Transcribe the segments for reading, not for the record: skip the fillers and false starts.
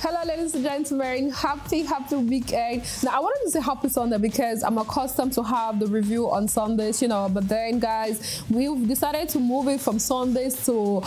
Hello, ladies and gentlemen. Happy weekend. Now, I wanted to say happy Sunday because I'm accustomed to have the review on Sundays, you know. But then, guys, we've decided to move it from Sundays to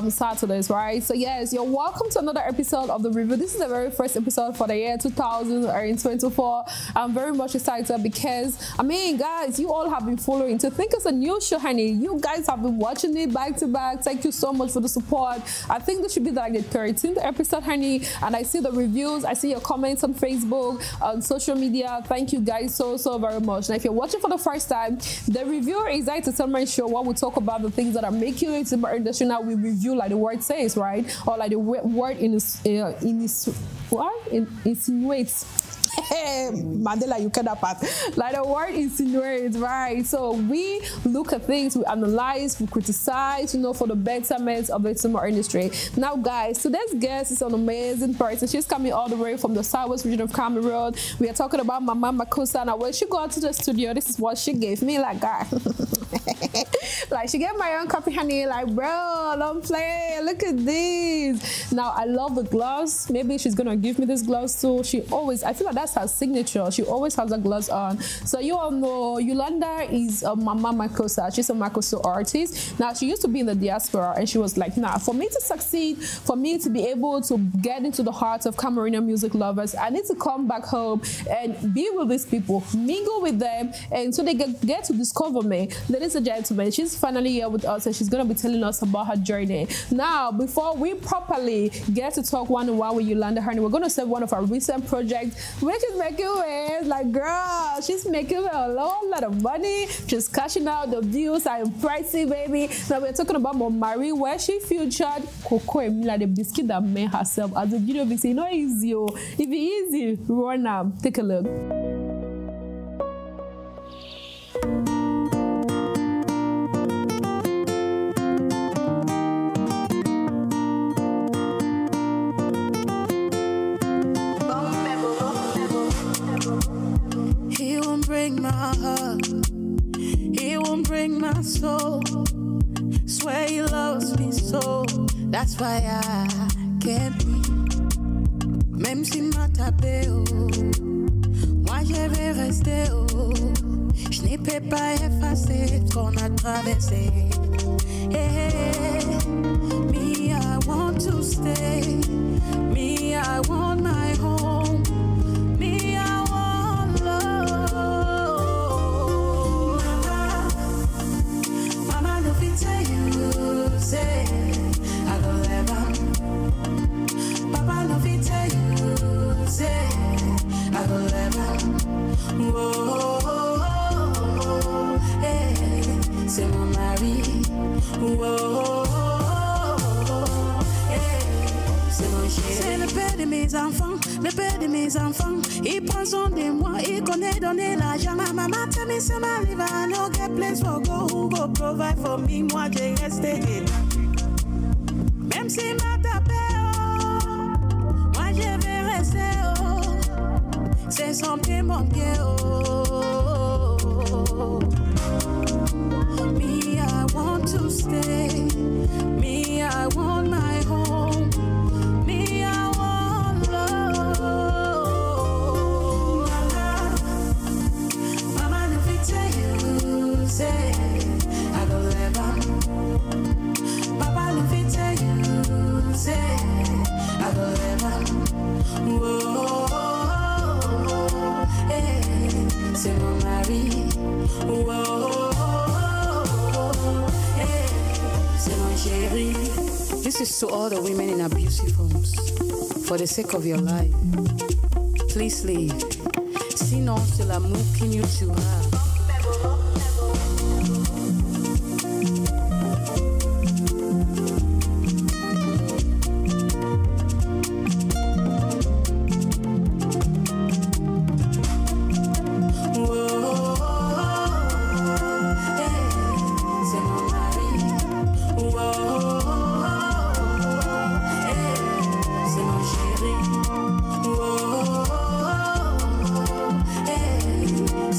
Saturdays, right? So, yes, you're welcome to another episode of the review. This is the very first episode for the year 2024. I'm very much excited because, I mean, guys, you all have been following. To think it's a new show, honey. You guys have been watching it back to back. Thank you so much for the support. I think this should be like the 13th episode, honey. And I see the reviews, I see your comments on Facebook, on social media. Thank you guys so very much. Now, if you're watching for the first time, the reviewer is like to tell my show what we talk about, the things that are making it in the industry. Now we review like the word says, right? Or like the word insinuates. Mandela, you get that part. Like the word insinuates, right? So we look at things, we analyze, we criticize, you know, for the betterment of the cinema industry. Now, guys, today's guest is an amazing person. She's coming all the way from the southwest region of Cameroon. We are talking about Mama Makossa. Now, when she got to the studio, this is what she gave me, like, guys. Like, she gave my own copy, honey. Like, bro, don't play. Look at this. Now, I love the gloves. Maybe she's gonna give me this gloves too. She always, I feel like that's her signature. She always has a gloves on. So you all know Ulanda is a Mama Makossa. She's a Makossa artist. Now, she used to be in the diaspora, and she was like, nah, for me to succeed, for me to be able to get into the hearts of Cameroonian music lovers, I need to come back home and be with these people, mingle with them, and so they get to discover me. Ladies and gentlemen, she's finally here with us, and she's going to be telling us about her journey. Now, before we properly get to talk one-on-one with Ulanda, honey, we're going to say one of our recent projects, which is making waves. Like, girl, she's making a lot of money. She's cashing out. The views are pricey, baby. Now, we're talking about Mom Marie, where she featured Coco Emila, the biscuit that made herself as a video vixen. Not easy, oh. If it easy, run now. Take a look. He won't break my heart, he won't break my soul. Swear he loves me so, that's why I can't be. Même si m'a tapé, oh, moi je vais rester, oh. Je ne peux pas effacer ce qu'on a traversé. Hey, me, I want to stay. Me, I want my home. Me, I want love. Mama, no fit tell you, say I go never. Papa, no fit tell you, say I go never. Whoa, hey, c'est mon mari. Whoa, hey, c'est mon chéri. C'est le père de mes enfants, le père de mes enfants. Il prend soin de moi, il connaît donner l'argent. Ma maman tell me some I live, I no get place for go. Who go provide for me? Moi j'ai resté. Même si m'a tapé, oh, moi je vais rester, oh. C'est son pied, mon pied, oh. Me, I want to stay. Me, I want my home. Me, I want love. Mama, no fit tell you, say I go never. Papa, no fit tell you, say I go never. Whoa, hey, c'est mon mari. Whoa, hey, c'est mon chéri. This is to all the women in abusive homes. For the sake of your life, please leave. Sinon, c'est l'amour qui nous tuera.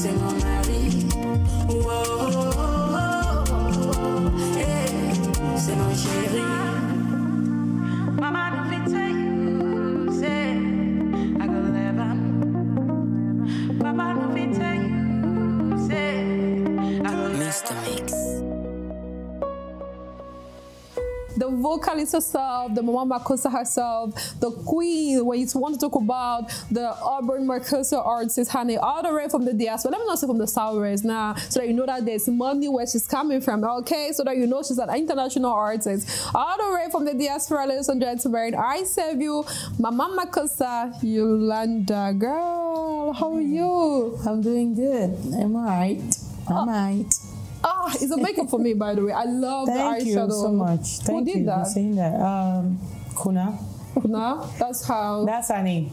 C'est mon mari. vocalist herself, the Mama Makossa herself, the queen, when you want to talk about the urban Makossa artist, honey, all the way from the diaspora. Let me not say from the Southwest now, so that you know that there's money where she's coming from, okay? So that you know she's an international artist. All the way from the diaspora, ladies and gentlemen, I serve you, Mama Makossa, Ulanda. Girl, how are you? I'm doing good. I'm alright. Ah, it's a makeup for me, by the way. I love the eyeshadow. Thank you so much. Thank you for saying that. Kuna. Kuna. That's how. That's her name.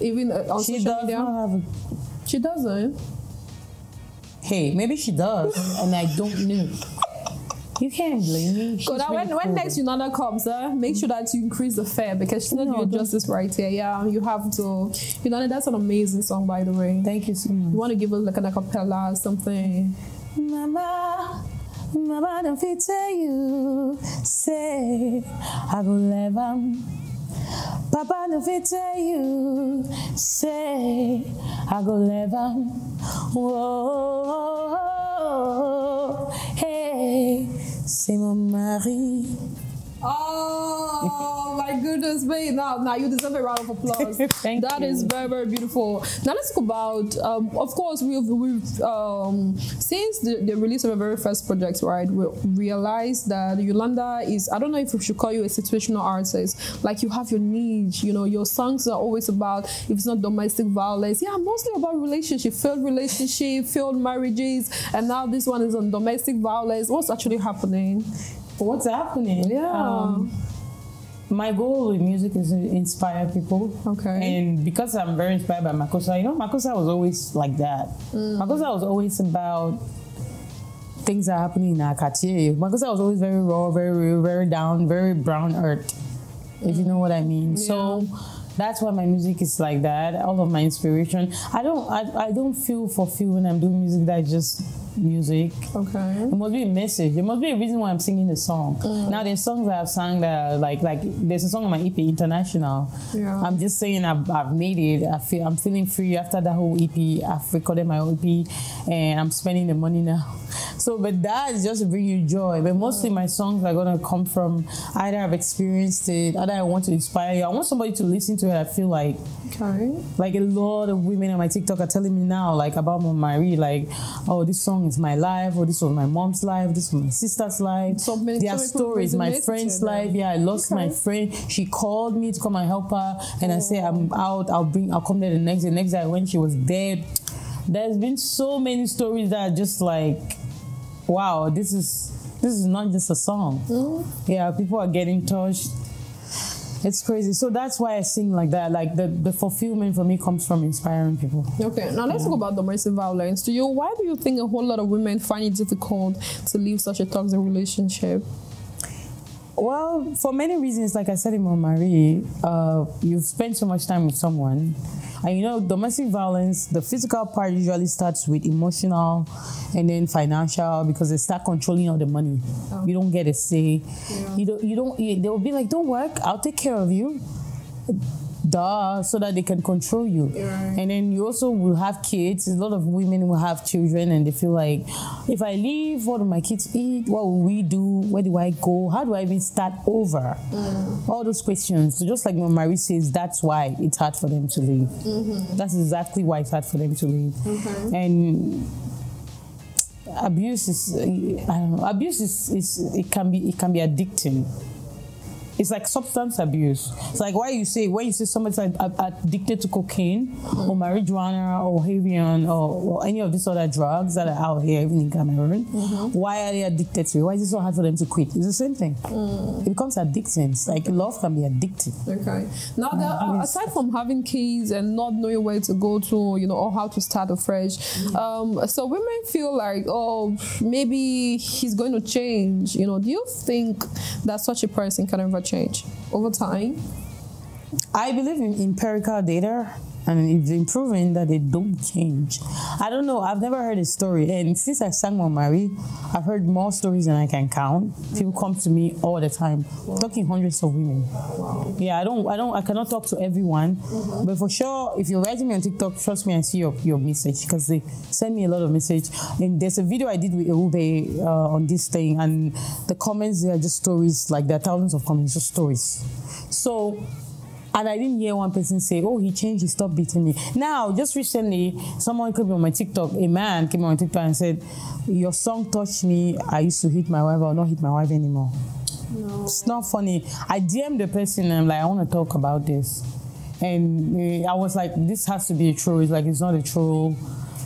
Even on she social does media. Not have a... She doesn't. Hey, maybe she does, and I don't know. You can't blame me. So that when next Ulanda comes, make sure that you increase the fare because she's not doing justice right here. Yeah, you have to. Ulanda, that's an amazing song, by the way. Thank you so much. You want to give us like an acapella or something? Mama, don't fit tell you, say, I go level. Papa, don't fit tell you, say, I go level. Whoa, hey, c'est mon mari. Oh my goodness me! Now you deserve a round of applause. Thank you. That is very, very beautiful. Now let's talk about. Of course, we've since the release of our very first project, right? We realized that Ulanda is. I don't know if we should call you a situational artist. Like you have your niche. You know, your songs are always about. If it's not domestic violence, yeah, mostly about failed marriages, and now this one is on domestic violence. What's actually happening? What's happening? Yeah. My goal with music is to inspire people. Okay. And because I'm very inspired by Makossa, you know, Makossa was always like that. Makossa was always about things that are happening in our quartier. Makossa was always very raw, very real, very down, very brown earth, if you know what I mean. Yeah. So that's why my music is like that. All of my inspiration. I don't feel fulfilled when I'm doing music that's just music. Okay. It must be a message. There must be a reason why I'm singing the song. Now there's songs that I've sung that are like there's a song on my EP, International. Yeah. I'm just saying I've made it. I'm feeling free after that whole EP. I've recorded my whole EP and I'm spending the money now. So, but that is just to bring you joy. But mostly my songs are gonna come from either I've experienced it, either I want to inspire you. I want somebody to listen to it. I feel like, like a lot of women on my TikTok are telling me now, like about Marie, like, oh, this song is my life, or this was my mom's life, this was my sister's life. So their stories, my friend's life. Yeah, I lost my friend. She called me to come and help her, and I said I'm out. I'll come there the next day. The next day when she was dead. There's been so many stories that are just like, wow, this is not just a song. Yeah, people are getting touched. It's crazy. So that's why I sing like that. Like the fulfillment for me comes from inspiring people. Okay, now let's talk about domestic violence. Why do you think a whole lot of women find it difficult to leave such a toxic relationship? Well, for many reasons, like I said in Marie, you've spent so much time with someone. And you know, domestic violence, the physical part usually starts with emotional and then financial, because they start controlling all the money. You don't get a say. Yeah. They'll be like, don't work, I'll take care of you. Duh, so that they can control you. Yeah. And then you also will have kids. A lot of women will have children and they feel like, if I leave, what do my kids eat? What will we do? Where do I go? How do I even start over? All those questions. So just like when Marie says, that's why it's hard for them to leave. That's exactly why it's hard for them to leave. And abuse is, I don't know, abuse it can be addicting. It's like substance abuse. It's like when you say somebody's like addicted to cocaine or marijuana or heroin or any of these other drugs that are out here, even in Cameroon, why are they addicted to it? Why is it so hard for them to quit? It's the same thing. It becomes addicting. It's like love can be addictive. Okay. Now, aside from having kids and not knowing where to go to, you know, or how to start afresh, so women feel like, oh, maybe he's going to change. You know, do you think that such a person can ever change over time? I believe in empirical data. and it's been proven that they don't change. I don't know. I've never heard a story, and since I sang Mama Marie, I've heard more stories than I can count. People come to me all the time, talking hundreds of women. Yeah, I cannot talk to everyone, but for sure, if you're writing me on TikTok, trust me, I see your message because they send me a lot of message. And there's a video I did with Ube on this thing, and the comments there are just stories. Like there are thousands of comments, just stories. So. And I didn't hear one person say, oh, he changed, he stopped beating me. Now, just recently, someone came on my TikTok, a man came on my TikTok and said, your song touched me, I used to hit my wife, I will not hit my wife anymore. No. It's not funny. I DM'd the person and I'm like, I want to talk about this. And I was like, this has to be a troll. It's like, it's not a troll.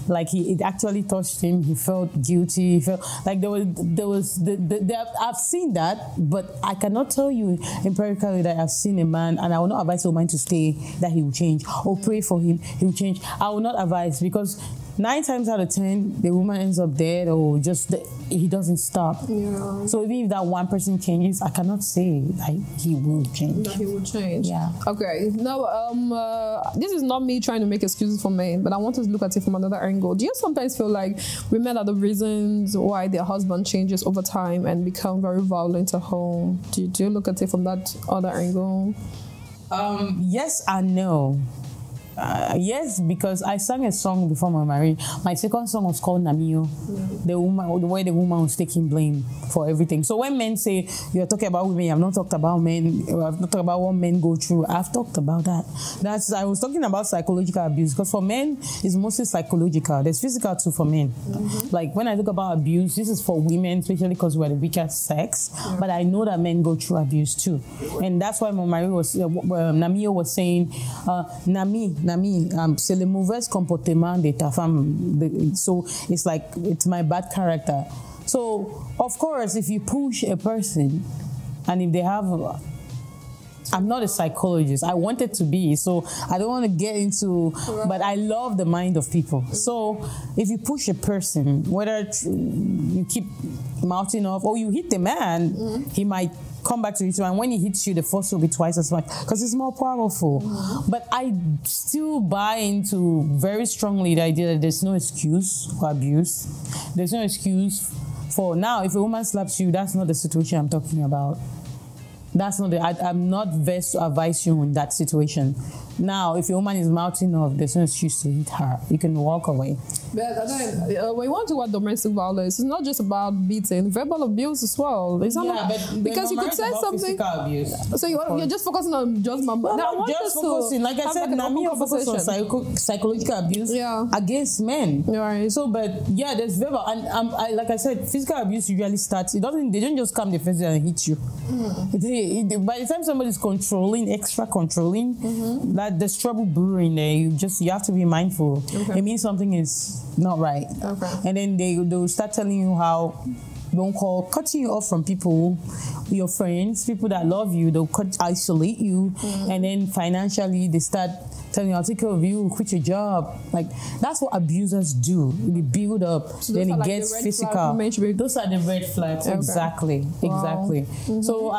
Like it actually touched him. He felt guilty. He felt like I've seen that, but I cannot tell you empirically that I've seen a man, and I will not advise a man to stay that he will change or pray for him. He will change. I will not advise because 9 times out of 10, the woman ends up dead or just he doesn't stop. Yeah. So even if that one person changes, I cannot say like he will change. That he will change. Yeah. Okay. Now, this is not me trying to make excuses for men, but I want to look at it from another angle. Do you sometimes feel like women are the reasons why their husband changes over time and become very violent at home? Do you look at it from that other angle? Yes and no. Yes, because I sang a song before my marriage. My second song was called Namio, the way the woman was taking blame for everything. So when men say you're talking about women, I've not talked about men. I've not talked about what men go through. I've talked about that. I was talking about psychological abuse because for men it's mostly psychological. There's physical too for men. Like when I talk about abuse, this is for women, especially because we're the weaker sex. But I know that men go through abuse too, and that's why Marie was Namio was saying, Nami, c'est le mauvais comportement de ta femme. So it's like, it's my bad character. So, of course, if you push a person, and if they have, I'm not a psychologist, I wanted to be, so I don't want to get into, but I love the mind of people. So, if you push a person, whether you keep mouthing off, or you hit the man, he might come back to you, and when he hits you, the force will be twice as much because it's more powerful. But I still buy into very strongly the idea that there's no excuse for abuse. There's no excuse for now. If a woman slaps you, that's not the situation I'm talking about. That's not I'm not versed to advise you in that situation. Now, if your woman is mouthing off, there's no excuse to hit her. You can walk away. But then, when you want to about domestic violence, it's not just about beating, verbal abuse as well. It's not but because you could say something. So you're just focusing on just my. No, just focusing. Like I said, Nami focus on psychological abuse against men. Right. So, but yeah, there's verbal, and like I said, physical abuse usually starts. They don't just come the first day and hit you. By the time somebody's controlling, extra controlling, that there's trouble brewing there. You have to be mindful. It means something is not right. And then they'll start telling you how cutting you off from people, your friends, people that love you. They'll isolate you, and then financially they start telling you, I'll take care of you, quit your job. Like, that's what abusers do. They build up, so then it gets physical. Those are the red flags. Exactly. So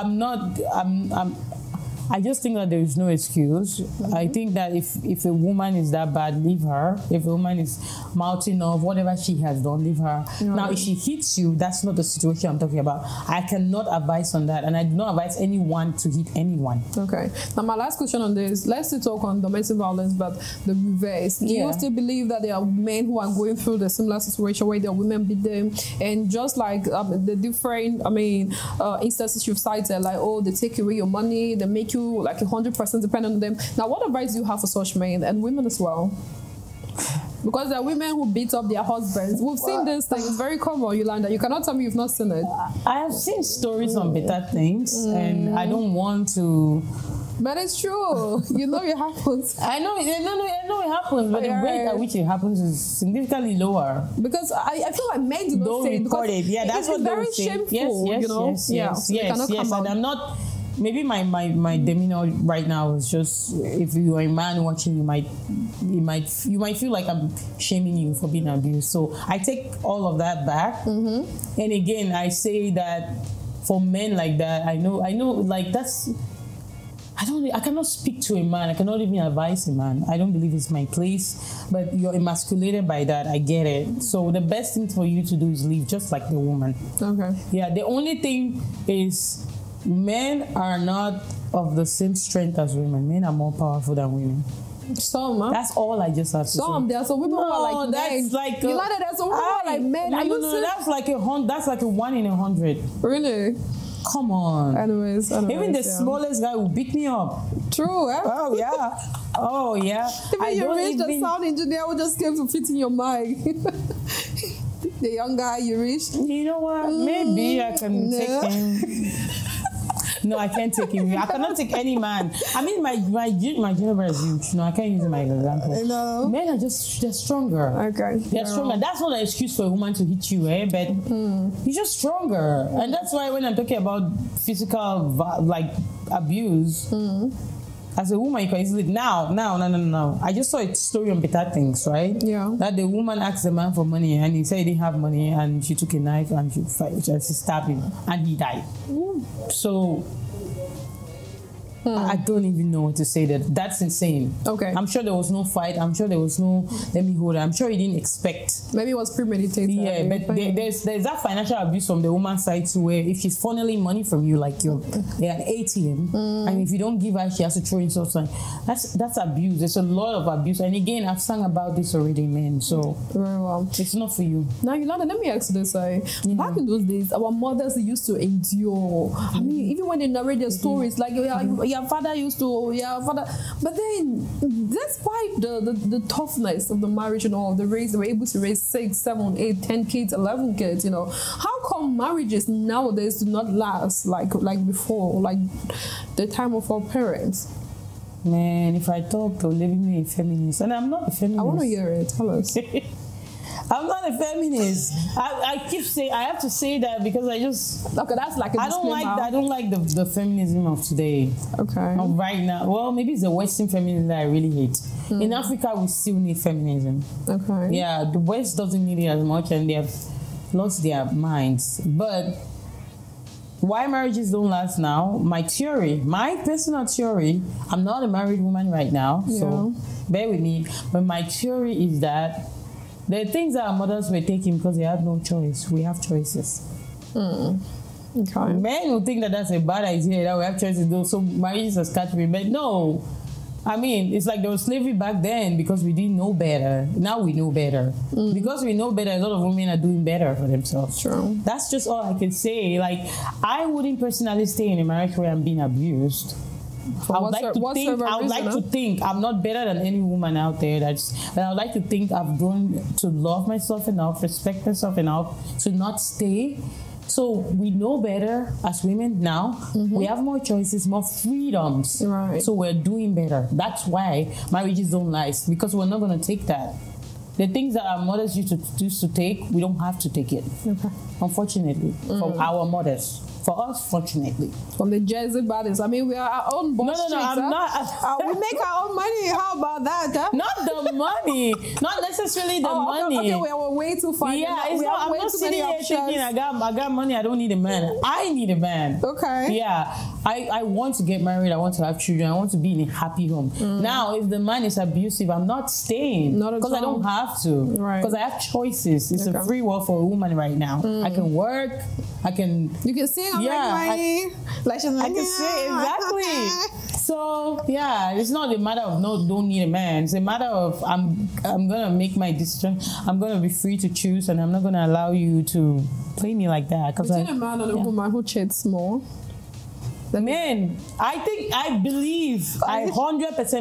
I just think that there is no excuse. I think that if a woman is that bad, leave her. If a woman is mouthing off whatever she has done, leave her. Now, if she hits you, that's not the situation I'm talking about. I cannot advise on that, and I do not advise anyone to hit anyone. Okay. Now, my last question on this, let's still talk on domestic violence, but the reverse. Do you still believe that there are men who are going through the similar situation where their women beat them, and just like the different, instances you've cited, like, oh, they take away your money, they make you like 100% dependent on them. Now, what advice do you have for such men and women as well? Because there are women who beat up their husbands. We've seen this thing. It's very common, Ulanda. You cannot tell me you've not seen it. I have seen stories on better things, and I don't want to. But it's true. You know it happens. I know it happens, but the rate at which it happens is significantly lower. Because I feel like men do not say it. Don't record it. Yeah, that's what they say. Shameful, yes. And I'm not. Maybe my demeanor right now is just, if you are a man watching, you might feel like I'm shaming you for being abused. So I take all of that back. And again, I say that for men like that, I know like that's. I cannot speak to a man. I cannot even advise a man. I don't believe it's my place. But you're emasculated by that. I get it. So the best thing for you to do is leave, just like the woman. Okay. Yeah, the only thing is men are not of the same strength as women. Men are more powerful than women. Some, huh? That's all I just have to say. There are some women who are like that's like you like that? There's some women who are like men. No, that's like a 1 in 100. Really? Come on. Anyways, even the smallest guy will beat me up. True, eh? Oh yeah. Oh yeah. Even you reach the sound engineer who just came to fit in your mic. The young guy you reached. You know what? Maybe I can take him. No, I can't take him. I cannot take any man. I mean, my universe is huge. No, I can't use him as an example. No. Men are they're stronger. Okay. They're stronger. That's not an excuse for a woman to hit you, eh? But you're just stronger. And that's why when I'm talking about physical, like, abuse, as a woman, you can easily... No. I just saw a story on Better Things, right? Yeah. That the woman asked the man for money and he said he didn't have money and she took a knife and she stabbed him and he died. So... I don't even know what to say. That's insane. Okay. I'm sure there was no fight. I'm sure there was no let me hold it. I'm sure he didn't expect. Maybe it was premeditated. Yeah, but there's that financial abuse from the woman's side too, where if she's funneling money from you, like you're an ATM, and if you don't give her, she has to throw in something. That's abuse. There's a lot of abuse. And again, I've sung about this already, man. So very well. It's not for you. Now, Ulanda, let me ask you this. Back in those days, our mothers used to endure. I mean, even when they narrate their stories, like your father used to, but then despite the toughness of the marriage and all, they were able to raise 6, 7, 8, 10 kids, 11 kids, How come marriages nowadays do not last like before, like the time of our parents? Man, if I talk, they'll label me a feminist, and I'm not a feminist. I want to hear it. Tell us. I'm not a feminist. I keep saying, I have to say that because I just... Okay, that's like a disclaimer. I don't like the feminism of today. Okay. Of right now. Well, maybe it's the Western feminism that I really hate. In Africa, we still need feminism. Okay. Yeah, the West doesn't need it as much and they have lost their minds. But why marriages don't last now, my personal theory, I'm not a married woman right now, so bear with me. But my theory is that there are things that our mothers were taking because they had no choice. We have choices. Okay. Men will think that that's a bad idea, that we have choices, though, so marriages are scattering. But no. I mean, it's like there was slavery back then because we didn't know better. Now we know better. Because we know better, a lot of women are doing better for themselves. True. That's just all I can say. Like, I wouldn't personally stay in a marriage where I'm being abused. I would like to think I'm not better than any woman out there. But I would like to think I've grown to love myself enough, respect myself enough to not stay. So we know better as women now. We have more choices, more freedoms. Right. So we're doing better. That's why marriages don't last, because we're not going to take that. The things that our mothers used to take, we don't have to take it. Okay. Unfortunately, from our mothers. For us, fortunately. From the Jersey bodies. I mean, we are our own boss. No, I'm not. We make our own money. How about that? Huh? Not the money. Not necessarily the money. Okay, we're way too far. Yeah, I'm not sitting here thinking I got money, I don't need a man. I need a man. Okay. Yeah. I want to get married. I want to have children. I want to be in a happy home. Now, if the man is abusive, I'm not staying. Because I don't have to. Right. Because I have choices. It's a free world for a woman right now. I can work. You can sing. I can say exactly. So yeah, it's not a matter of don't need a man. It's a matter of I'm gonna make my decision. I'm gonna be free to choose, and I'm not gonna allow you to play me like that. Between a man and a woman who cheats more. The men, I 100%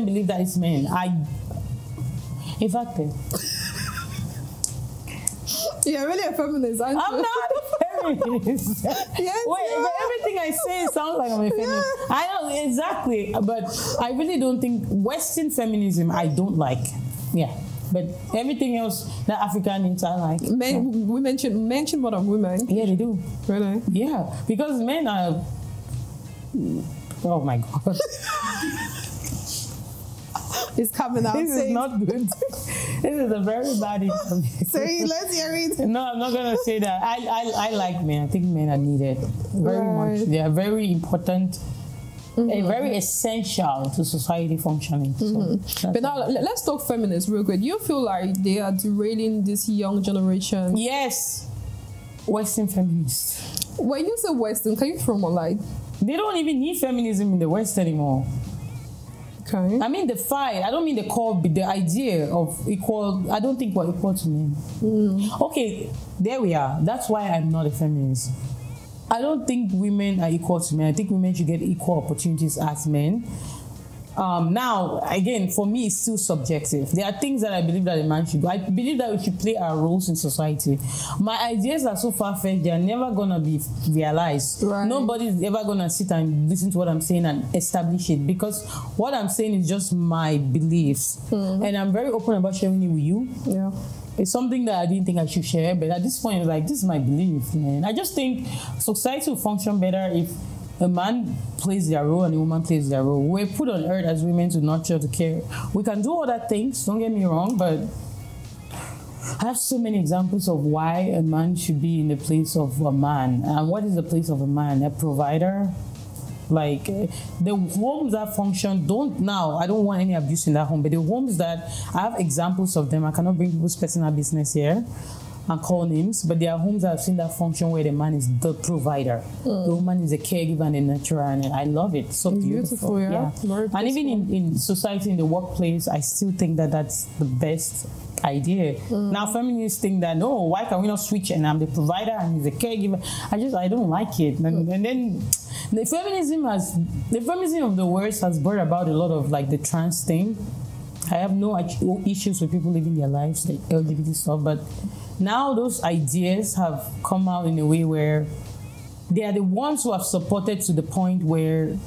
believe that it's men. In fact, you're really a feminist, aren't you? I'm not a feminist. Yes, but everything I say sounds like I'm a feminist. Yeah. I know, exactly. But I really don't think Western feminism, I don't like. Yeah. But everything else that African needs, I like. We mention more of women. Yeah, they do. Really? Yeah. Because men are... Oh my God. It's coming out. This is not good. This is a very bad information. Say, let's hear it. No, I'm not gonna say that. I like men. I think men are needed very much. They are very important very essential to society functioning. So but now let's talk feminists real quick. Do you feel like they are derailing this young generation? Yes, Western feminists. When you say Western, can you throw more light? They don't even need feminism in the West anymore. Okay. I mean the fight. I don't mean the call, but the idea of equal. I don't think we're equal to men. Okay, there we are. That's why I'm not a feminist. I don't think women are equal to men. I think women should get equal opportunities as men. Now, again, for me, it's still subjective. There are things that I believe that a man should do. I believe that we should play our roles in society. My ideas are so far-fetched, they are never going to be realized. Right. Nobody's ever going to sit and listen to what I'm saying and establish it, because what I'm saying is just my beliefs. And I'm very open about sharing it with you. Yeah. It's something that I didn't think I should share, but at this point, like, this is my belief, man. I just think society will function better if a man plays their role and a woman plays their role. We're put on earth as women to nurture, to care. We can do other things, don't get me wrong, but I have so many examples of why a man should be in the place of a man. And what is the place of a man? A provider? Like, the homes that function I don't want any abuse in that home, but the homes that, I have examples of them. I cannot bring people's personal business here and call names, but there are homes that I've seen that function where the man is the provider, the woman is a caregiver and a nurturer, and I love it. So beautiful, yeah. And even in society, in the workplace, I still think that that's the best idea. Now feminists think that, no, why can we not switch and I'm the provider and he's a caregiver? I don't like it. And then the feminism of the West has brought about a lot of like the trans thing. I have no issues with people living their lives, the LGBT stuff, but now those ideas have come out in a way where they are the ones who have supported to the point where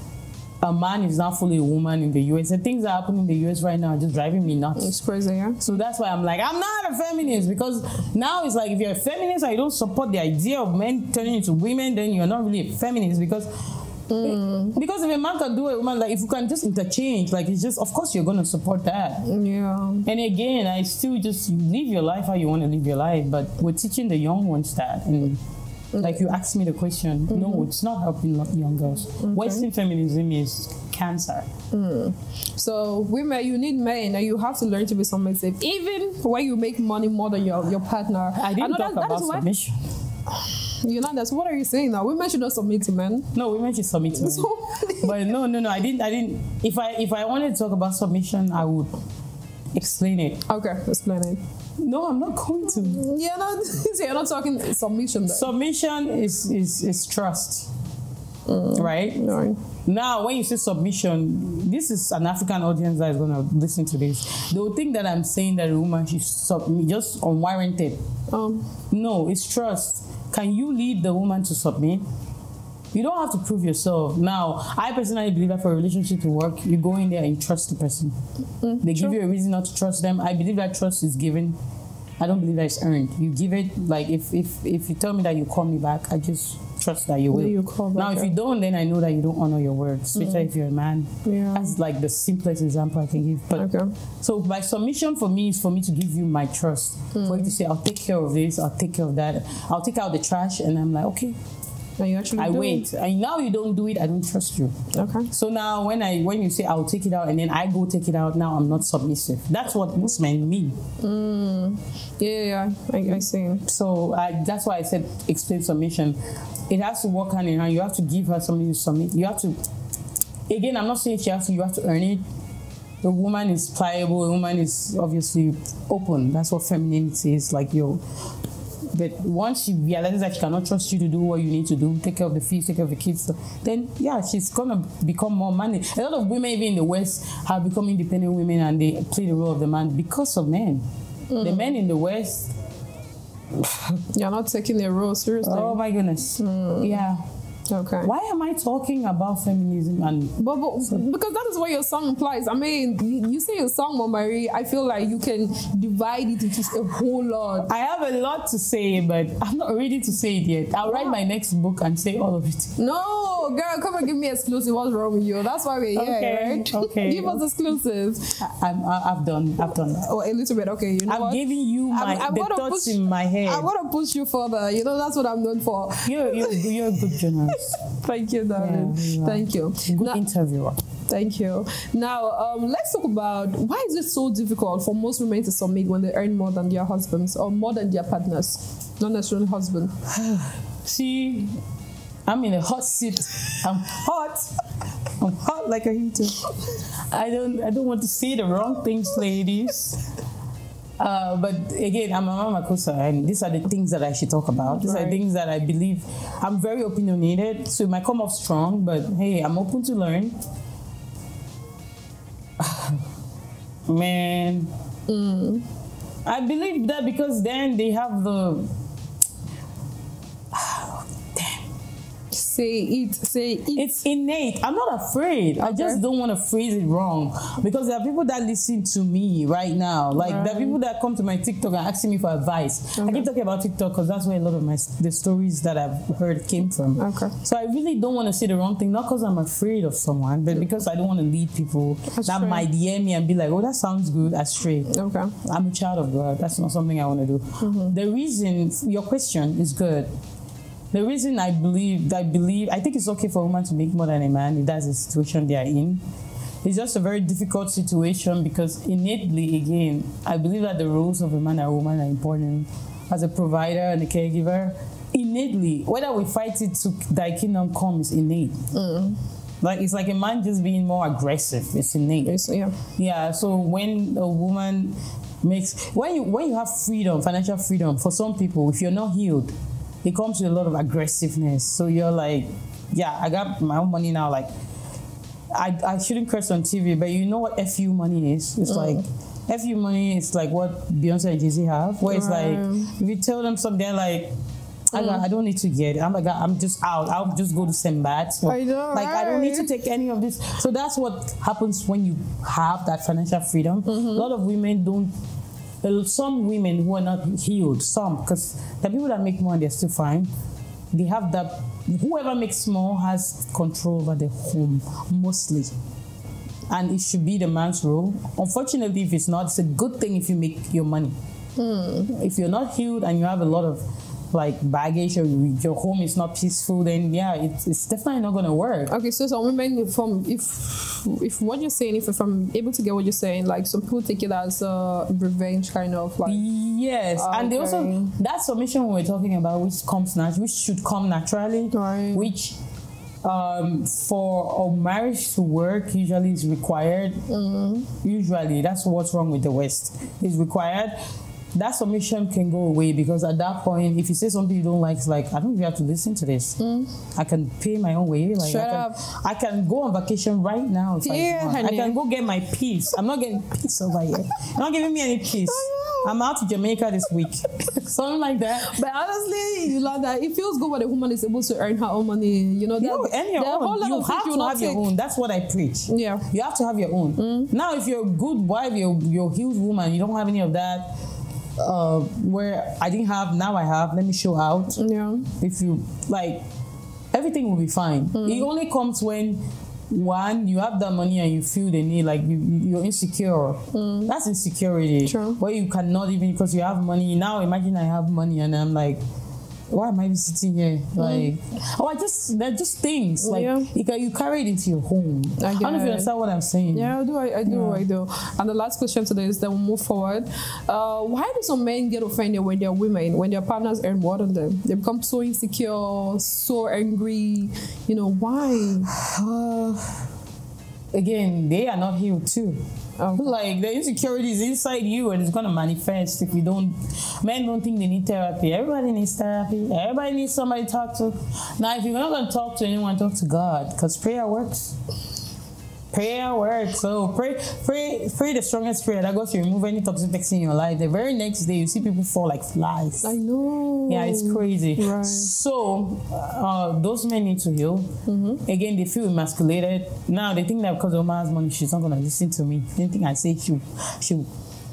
a man is now fully a woman in the US. The things that happen in the US right now are just driving me nuts. It's crazy, yeah. So that's why I'm like, I'm not a feminist, because now it's like, if you're a feminist and you don't support the idea of men turning into women, then you're not really a feminist, because if a man can do it, woman, like, if you can just interchange, like, it's just, of course you're going to support that. Yeah. And again, I still just live your life how you want to live your life, but we're teaching the young ones that. And like you asked me the question, no, it's not helping young girls. Western feminism is cancer. So women, you need men, and you have to learn to be submissive, even when you make money more than your partner. I didn't talk about submission. You know, that's what are you saying now? Women should not submit to men. No, women should submit to men. But no, I didn't. If I wanted to talk about submission, I would explain it. Okay, explain it. No, I'm not going to. You're not talking submission. Then. Submission is trust, right? Right. Now, when you say submission, this is an African audience that is going to listen to this. They will think that I'm saying that a woman should submit just unwarranted. No, it's trust. Can you lead the woman to submit? You don't have to prove yourself. Now, I personally believe that for a relationship to work, you go in there and you trust the person. They give you a reason not to trust them. I believe that trust is given. I don't believe that it's earned. You give it, like, if you tell me that you call me back, I just trust that you will. You call back, now, if you don't, then I know that you don't honor your words, especially if you're a man. Yeah. That's like the simplest example I can give. But so by submission for me is for me to give you my trust. For you to say, I'll take care of this, I'll take care of that, I'll take out the trash, and I'm like, okay. And you actually wait, and now you don't do it, I don't trust you. Okay. So now when you say I'll take it out and then I go take it out, now I'm not submissive. That's what most men mean. I see. So that's why I said explain submission. It has to work hand in hand. You have to give her something to submit. You have to. Again, I'm not saying you have to earn it. The woman is pliable. The woman is obviously open. That's what femininity is, like But once she realizes that she cannot trust you to do what you need to do, take care of the fees, take care of the kids, then she's gonna become more manly. A lot of women, even in the West, have become independent women, and they play the role of the man because of men. The men in the West, you're not taking their role seriously. Oh my goodness. Yeah. Okay. Why am I talking about feminism? But because that is what your song implies. I mean, you say your song, Mama Marie, I feel like you can divide it into a whole lot. I have a lot to say, but I'm not ready to say it yet. I'll write my next book and say all of it. No, girl, come and give me exclusive. What's wrong with you? That's why we're here, right? Okay. Give us exclusives. I've done that. Oh, a little bit. Okay, you know what? I'm giving you the thoughts in my head. I want to push you further. You know, that's what I'm known for. You're a good journalist. honest. Thank you, darling. Yeah. Thank you. Good interviewer. Thank you. Now, let's talk about why is it so difficult for most women to submit when they earn more than their husbands or more than their partners, not necessarily husband. See, I'm in a hot seat. I'm hot like a heater. I don't want to say the wrong things, ladies. But again, I'm a mama kosa, and these are the things that I should talk about. These are things that I believe. I'm very opinionated, so it might come off strong, but hey, I'm open to learn. Man, I believe that because then they have the Say it. It's innate. I'm not afraid. I just don't want to phrase it wrong, because there are people that listen to me right now. Like there are people that come to my TikTok and asking me for advice. I keep talking about TikTok because that's where a lot of the stories that I've heard came from. So I really don't want to say the wrong thing, not because I'm afraid of someone, but because I don't want to lead people that might DM me and be like, oh, that sounds good, astray. I'm a child of God. That's not something I want to do. The reason, your question is good. The reason I think it's okay for a woman to make more than a man if that's the situation they are in. It's just a very difficult situation because innately, again, I believe that the roles of a man and a woman are important. As a provider and a caregiver, innately, whether we fight it to thy kingdom come is innate. Like it's like a man just being more aggressive. It's innate. Yeah. So when a woman makes when you have freedom, financial freedom, for some people, if you're not healed, it comes with a lot of aggressiveness. So you're like, yeah, I got my own money now. Like, I shouldn't curse on TV, but you know what FU money is? It's like, FU money is like what Beyonce and Jay-Z have, where it's like, if you tell them something, they're like, I don't need to get it. I'm like, I'm just out. I'll just go to Sembat. So, I don't need to take any of this. So that's what happens when you have that financial freedom. A lot of women don't. Some women who are not healed, because the people that make more, they're still fine. They have that. Whoever makes more has control over the home, mostly. And it should be the man's role. Unfortunately, if it's not, it's a good thing if you make your money. If you're not healed and you have a lot of like baggage, or your home is not peaceful, then yeah, it's definitely not going to work. Okay, so some women, if what you're saying, if I'm able to get what you're saying, like some people take it as a revenge kind of like. Yes, and they also, that submission we were talking about, which should come naturally, which for a marriage to work usually is required. Usually, that's what's wrong with the West. It's required. That submission can go away, because at that point, if you say something you don't like, it's like, I don't even have to listen to this. I can pay my own way. Like, I can go on vacation right now if I want. I can go get my peace. I'm not getting peace over here. You're not giving me any peace. I'm out to Jamaica this week. Something like that. But honestly, Ulanda, it feels good when a woman is able to earn her own money. You know, you have to have your own. That's what I preach. Yeah. You have to have your own. Now, if you're a good wife, you're a healed woman, you don't have any of that. Where I didn't have, now I have, let me show out. If you like, everything will be fine. It only comes when one, you have that money and you feel the need, like you're insecure. That's insecurity. Where you cannot even, because you have money. Now imagine I have money and I'm like, why am I sitting here? Like, they're just things. Like, you carry it into your home. I don't know if you understand what I'm saying. Yeah, I do. And the last question today is that we'll move forward. Why do some men get offended when they're women, when their partners earn more than them? They become so insecure, so angry. You know, why? Again, they are not healed too. Like, the insecurity is inside you and it's going to manifest if you don't. Men don't think they need therapy. Everybody needs therapy. Everybody needs somebody to talk to. Now, if you're not going to talk to anyone, talk to God, because prayer works. Prayer works. So pray the strongest prayer that goes to remove any toxic things in your life. The very next day, you see people fall like flies. I know. Yeah, it's crazy. Right. So those men need to heal. Again, they feel emasculated. Now they think that because Oma has money, she's not gonna listen to me. Anything I say, she'll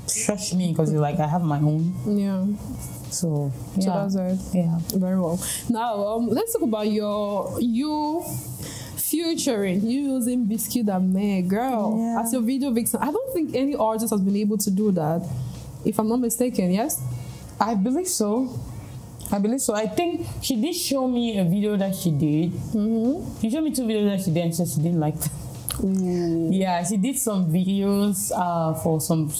shush me because you're like, I have my own. Yeah. So that's it. Yeah. Very well. Now let's talk about you featuring you using Biscuit and Meg, girl, as your video vixen. I don't think any artist has been able to do that, if I'm not mistaken. Yes, I believe so. I believe so. I think she did show me a video that she did. She showed me 2 videos that she did and said she didn't like them. Yeah, she did some videos for some...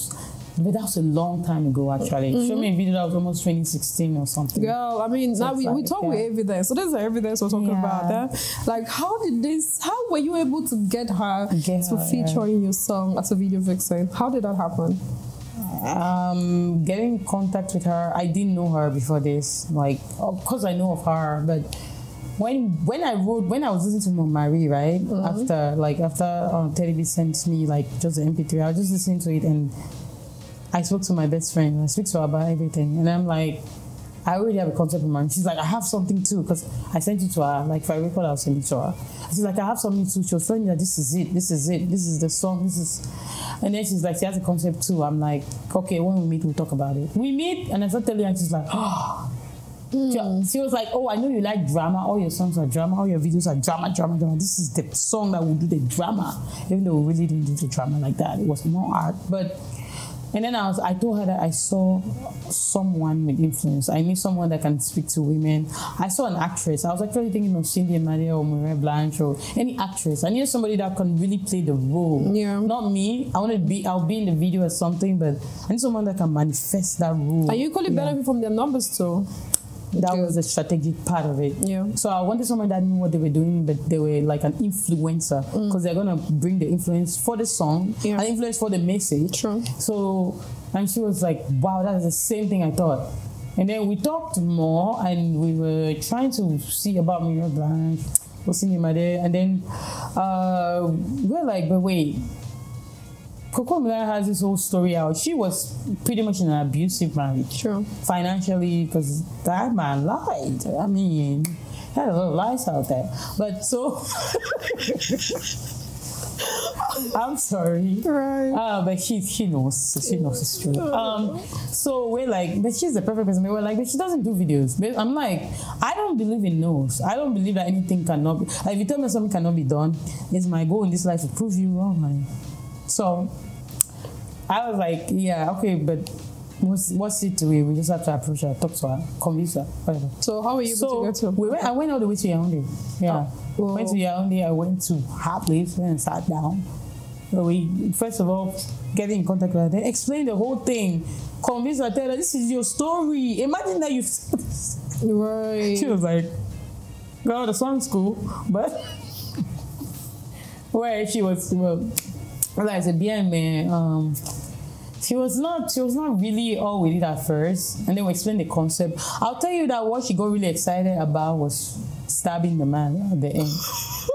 But that was a long time ago, actually. She showed me a video that was almost 2016 or something. Girl, I mean, so now we talk with evidence. So there's evidence we're talking about that. Like, how were you able to get her to feature in your song as a video vixen? How did that happen? Getting in contact with her. I didn't know her before this. Like, of course I know of her, but when I was listening to Marie, right? After television sent me like just the MP3, I was just listening to it and I spoke to my best friend. I speak to her about everything, and I'm like, I already have a concept in mind. She's like, I have something too, because I sent it to her. Like, if I record, I'll send it to her. She's like, I have something too. She was telling me that this is it, this is the song, and then she's like, she has a concept too. I'm like, okay, when we meet, we'll talk about it. We meet, and I start telling her, and she's like, oh. She was like, oh, I know you like drama. All your songs are drama. All your videos are drama. This is the song that will do the drama. Even though we really didn't do the drama like that. It was more art, but. And then I told her that I saw someone with influence. I knew someone that can speak to women. I saw an actress. I was actually thinking of Cindy Maria or Maria Blanche or any actress. I needed somebody that can really play the role. Yeah. Not me. I'll be in the video or something, but I need someone that can manifest that role. And you equally benefit from their numbers too. That was a strategic part of it. Yeah. So I wanted someone that knew what they were doing, but they were like an influencer, because they're gonna bring the influence for the song, and influence for the message. True. So, and she was like, "Wow, that is the same thing I thought." And then we talked more, and we were trying to see about Maria Blanche, Bussiness, and then we're like, "But wait." Coco Miller has this whole story out. She was pretty much in an abusive marriage. Sure. Financially, because that man lied. I mean, he had a lot of lies out there. But so... I'm sorry. Right. But she knows. She knows it's true. So we're like, but she's the perfect person. We're like, but she doesn't do videos. But I'm like, I don't believe in no's. I don't believe that anything cannot be... Like, if you tell me something cannot be done, it's my goal in this life to prove you wrong, man. So I was like, yeah, okay, but what's it to do? We just have to approach her, talk to her, convince her, whatever. So how were you able to get to? I went all the way to Yaoundé. Yeah. Oh. Went to Yaoundé, I went to her place and sat down. So we, first of all, getting in contact with her, then explain the whole thing, convince her, tell her, this is your story. Imagine that you... Right. She was like, girl, the song's cool, but... Where she was... Like a bien, man. She was not really all with it at first, and then we explained the concept. I'll tell you that what she got really excited about was stabbing the man at the end.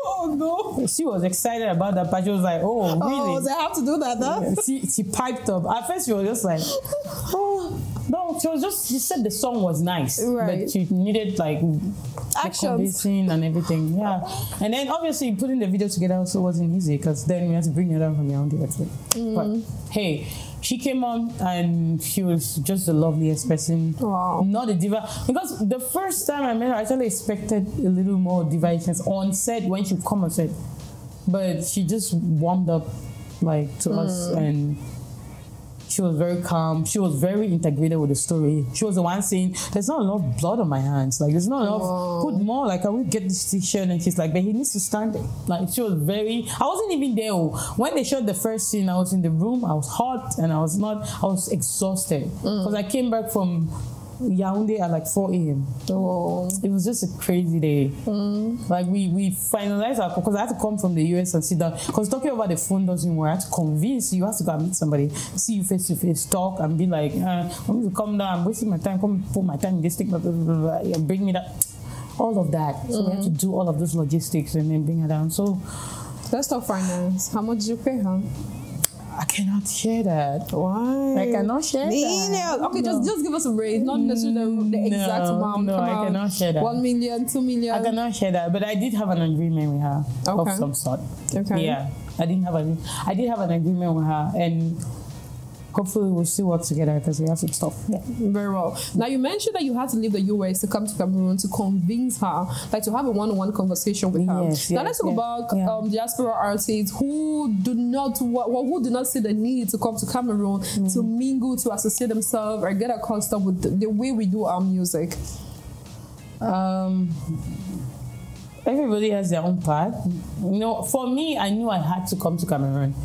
Oh no! She was excited about that, but she was like, "Oh, really? Oh, they have to do that, huh?" Yeah, she piped up. At first, she was just like, "Oh no!" She said the song was nice, right, but she needed like action and everything. Yeah, and then obviously putting the video together also wasn't easy, because then we had to bring her down from Yaoundé. But hey, she came on and she was just the loveliest person. Wow. Not a diva. Because the first time I met her, I actually expected a little more diva-ishness on set when she would come on set. But she just warmed up like to us, and she was very calm. She was very integrated with the story. She was the one saying, there's not enough blood on my hands. Like, there's not enough. Put more. Like, I will get this t-shirt. And she's like, but he needs to stand there. Like, she was very... I wasn't even there. When they shot the first scene, I was in the room. I was hot, and I was exhausted. Because I came back from Yaoundé at like 4 a.m. Oh. It was just a crazy day. Like, we finalized our... Because I had to come from the US and sit down. Because talking over the phone doesn't work. I had to convince you. You have to go and meet somebody, see you face to face, talk, and be like, I'm going to come down. I'm wasting my time. Come put my time in this thing. Blah, blah, blah, blah. Bring me that. All of that. So we had to do all of those logistics and then bring her down. So let's talk finance. How much did you pay her? I cannot share that. Why? I cannot share that. Okay, no. just give us a rate, not necessarily the exact amount. No, I cannot share that. 1 million, 2 million. I cannot share that, but I did have an agreement with her of some sort. Okay. Yeah, I did have an agreement with her, and hopefully we'll still work together, because we have some stuff. Yeah. Very well. Now, you mentioned that you had to leave the US to come to Cameroon to convince her, like to have a one-on-one conversation with her. Yes, now, let's talk about diaspora artists who do not see the need to come to Cameroon to mingle, to associate themselves, or get accustomed with the way we do our music. Everybody has their own path. You know, for me, I knew I had to come to Cameroon.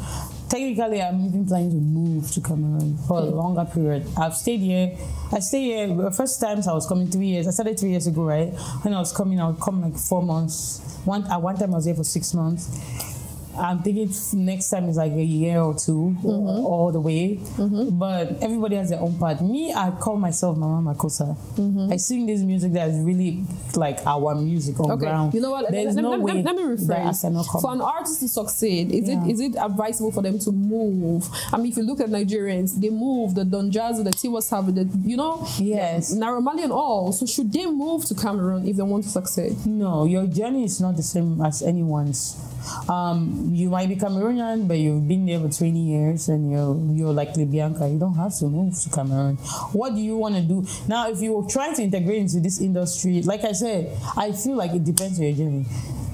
Technically, I'm even planning to move to Cameroon for a longer period. I've stayed here. I stayed here. The first times I was coming 3 years. I started 3 years ago, right? When I was coming, I would come like 4 months. At one time, I was here for 6 months. I'm thinking next time is like a year or two, all the way. But everybody has their own part. Me, I call myself Mama Makosa. I sing this music that is really like our music on ground. You know what? There's no way let me rephrase. For an artist to succeed, is it advisable for them to move? I mean, if you look at Nigerians, they move, the Don Jazzy, the Tiwa Savage, you know? Yes. Naramali and all. So should they move to Cameroon if they want to succeed? No, your journey is not the same as anyone's. You might be Cameroonian, but you've been there for 20 years and you're like Libyanka. You don't have to move to Cameroon. What do you want to do? Now, if you're trying to integrate into this industry, like I said, I feel like it depends on your journey.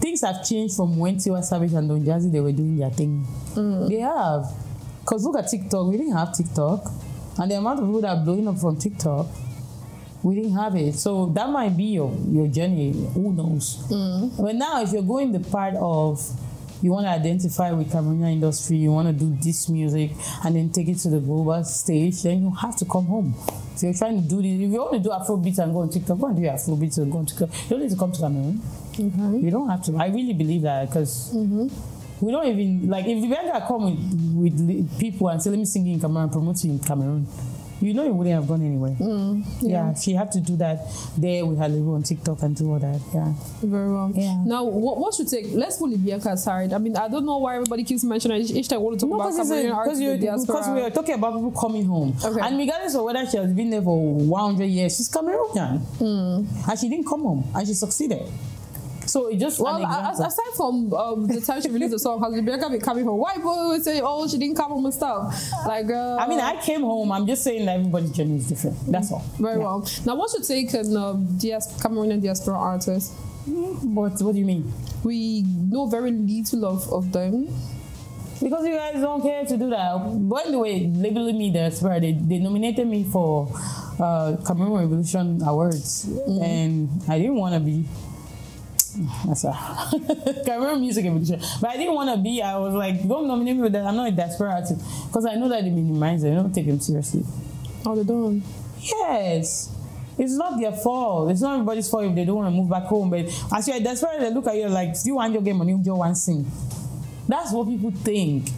Things have changed from when Tiwa Savage and Don Jazzy, they were doing their thing. They have. Because look at TikTok. We didn't have TikTok. And the amount of people that are blowing up from TikTok, we didn't have it. So that might be your journey. Who knows? But now, if you're going the part of you want to identify with Cameroonian industry, you want to do this music and then take it to the global stage, then you have to come home. If you're trying to do this, if you want to do Afrobeat and go on TikTok, go and do Afrobeat and go on TikTok. You don't need to come to Cameroon. You don't have to. I really believe that because we don't even, like, if the Libyanka come with people and say, let me sing in Cameroon, promote you in Cameroon, you know, you wouldn't have gone anywhere. Yeah, she had to do that there with her label on TikTok and do all that. Yeah, very well. Yeah. Now, what should take? Let's put Libyanka aside. I mean, I don't know why everybody keeps mentioning each time I want to talk about Cameroonian artists in the diaspora. Because we are talking about people coming home, and regardless of whether she has been there for 100 years, she's Cameroonian, and she didn't come home, and she succeeded. So it just aside from the time she released the song, has Libyanka been coming home? Why people always say, oh, she didn't come home and stuff? Like, I mean, I came home. I'm just saying that everybody's journey is different. That's all. Very well. Now, what should take Cameroonian diaspora artists? What do you mean? We know very little of them. Because you guys don't care to do that. By the way, labeling me diaspora, they nominated me for Cameroon Revolution Awards, and I didn't want to be. That's a Cameroon Music Evolution. But I didn't want to be. I was like, don't nominate me with that. I'm not a diaspora artist. Because I know that they minimize it. They don't take them seriously. Oh, they don't? Yes. It's not their fault. It's not everybody's fault if they don't want to move back home. But as you're a diaspora, they look at you like, you want your game money, you just want to sing. That's what people think.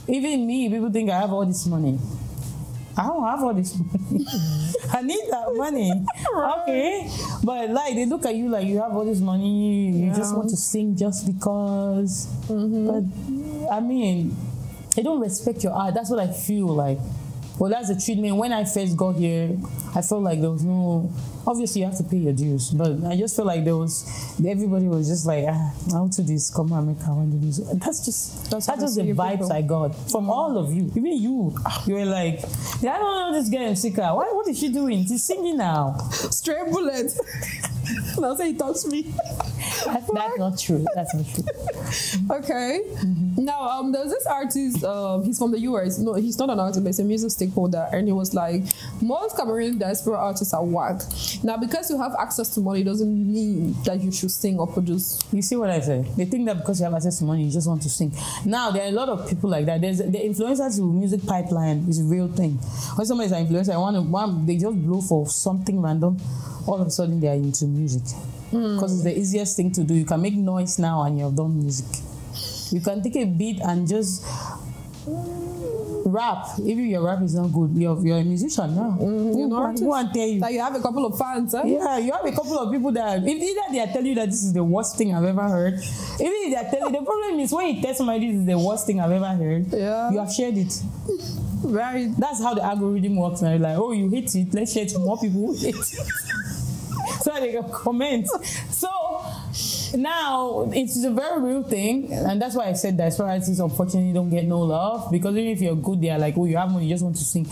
Even me, people think I have all this money. I don't have all this money. I need that money. Okay. But like they look at you like you have all this money, you just want to sing just because. But I mean, they don't respect your art. That's what I feel like. Well, that's the treatment. When I first got here, I felt like there was no. Obviously, you have to pay your dues, but I just felt like everybody was just like, I'll do this, come on, make I want to do this. That's just the vibes I got from all of you. Even you were like, yeah, I don't know this girl in Sika. What is she doing? She's singing now. Straight bullet. Now say he touched me. That's not true. That's not true. Okay. Now, there's this artist, he's from the US. No, he's not an artist, but he's a music stakeholder. And he was like, most Cameroonian diaspora artists are whack. Now, because you have access to money doesn't mean that you should sing or produce. You see what I say? They think that because you have access to money, you just want to sing. Now, there are a lot of people like that. There's the influencers with music pipeline is a real thing. When somebody's an influencer, they just blow for something random. All of a sudden, they are into music. Because it's the easiest thing to do. You can make noise now and you have done music. You can take a beat and just rap. Even your rap is not good, you're a musician now. Who and tell you? Like you have a couple of fans, huh? Yeah, you have a couple of people that if either they are telling you that this is the worst thing I've ever heard. Even if they are telling you, the problem is when you tell somebody this is the worst thing I've ever heard, you have shared it. Right. That's how the algorithm works now. Like, oh, you hate it, let's share it to more people who hate it. So they can comment. So now it's a very real thing, and that's why I said that artists unfortunately don't get no love, because even if you're good, they're like, oh, you have money, you just want to sing.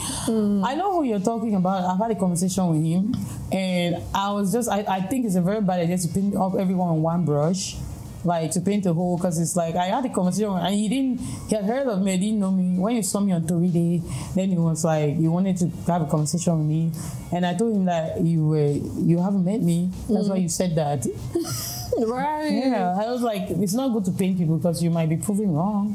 I know who you're talking about. I've had a conversation with him, and I think it's a very bad idea to paint up everyone on one brush. like to paint a hole, because it's like I had a conversation and he had heard of me, didn't know me. When you saw me on Tori Day, then he was like, he wanted to have a conversation with me, and I told him that you haven't met me. That's why you said that. Right. Yeah, I was like, it's not good to paint people because you might be proving wrong.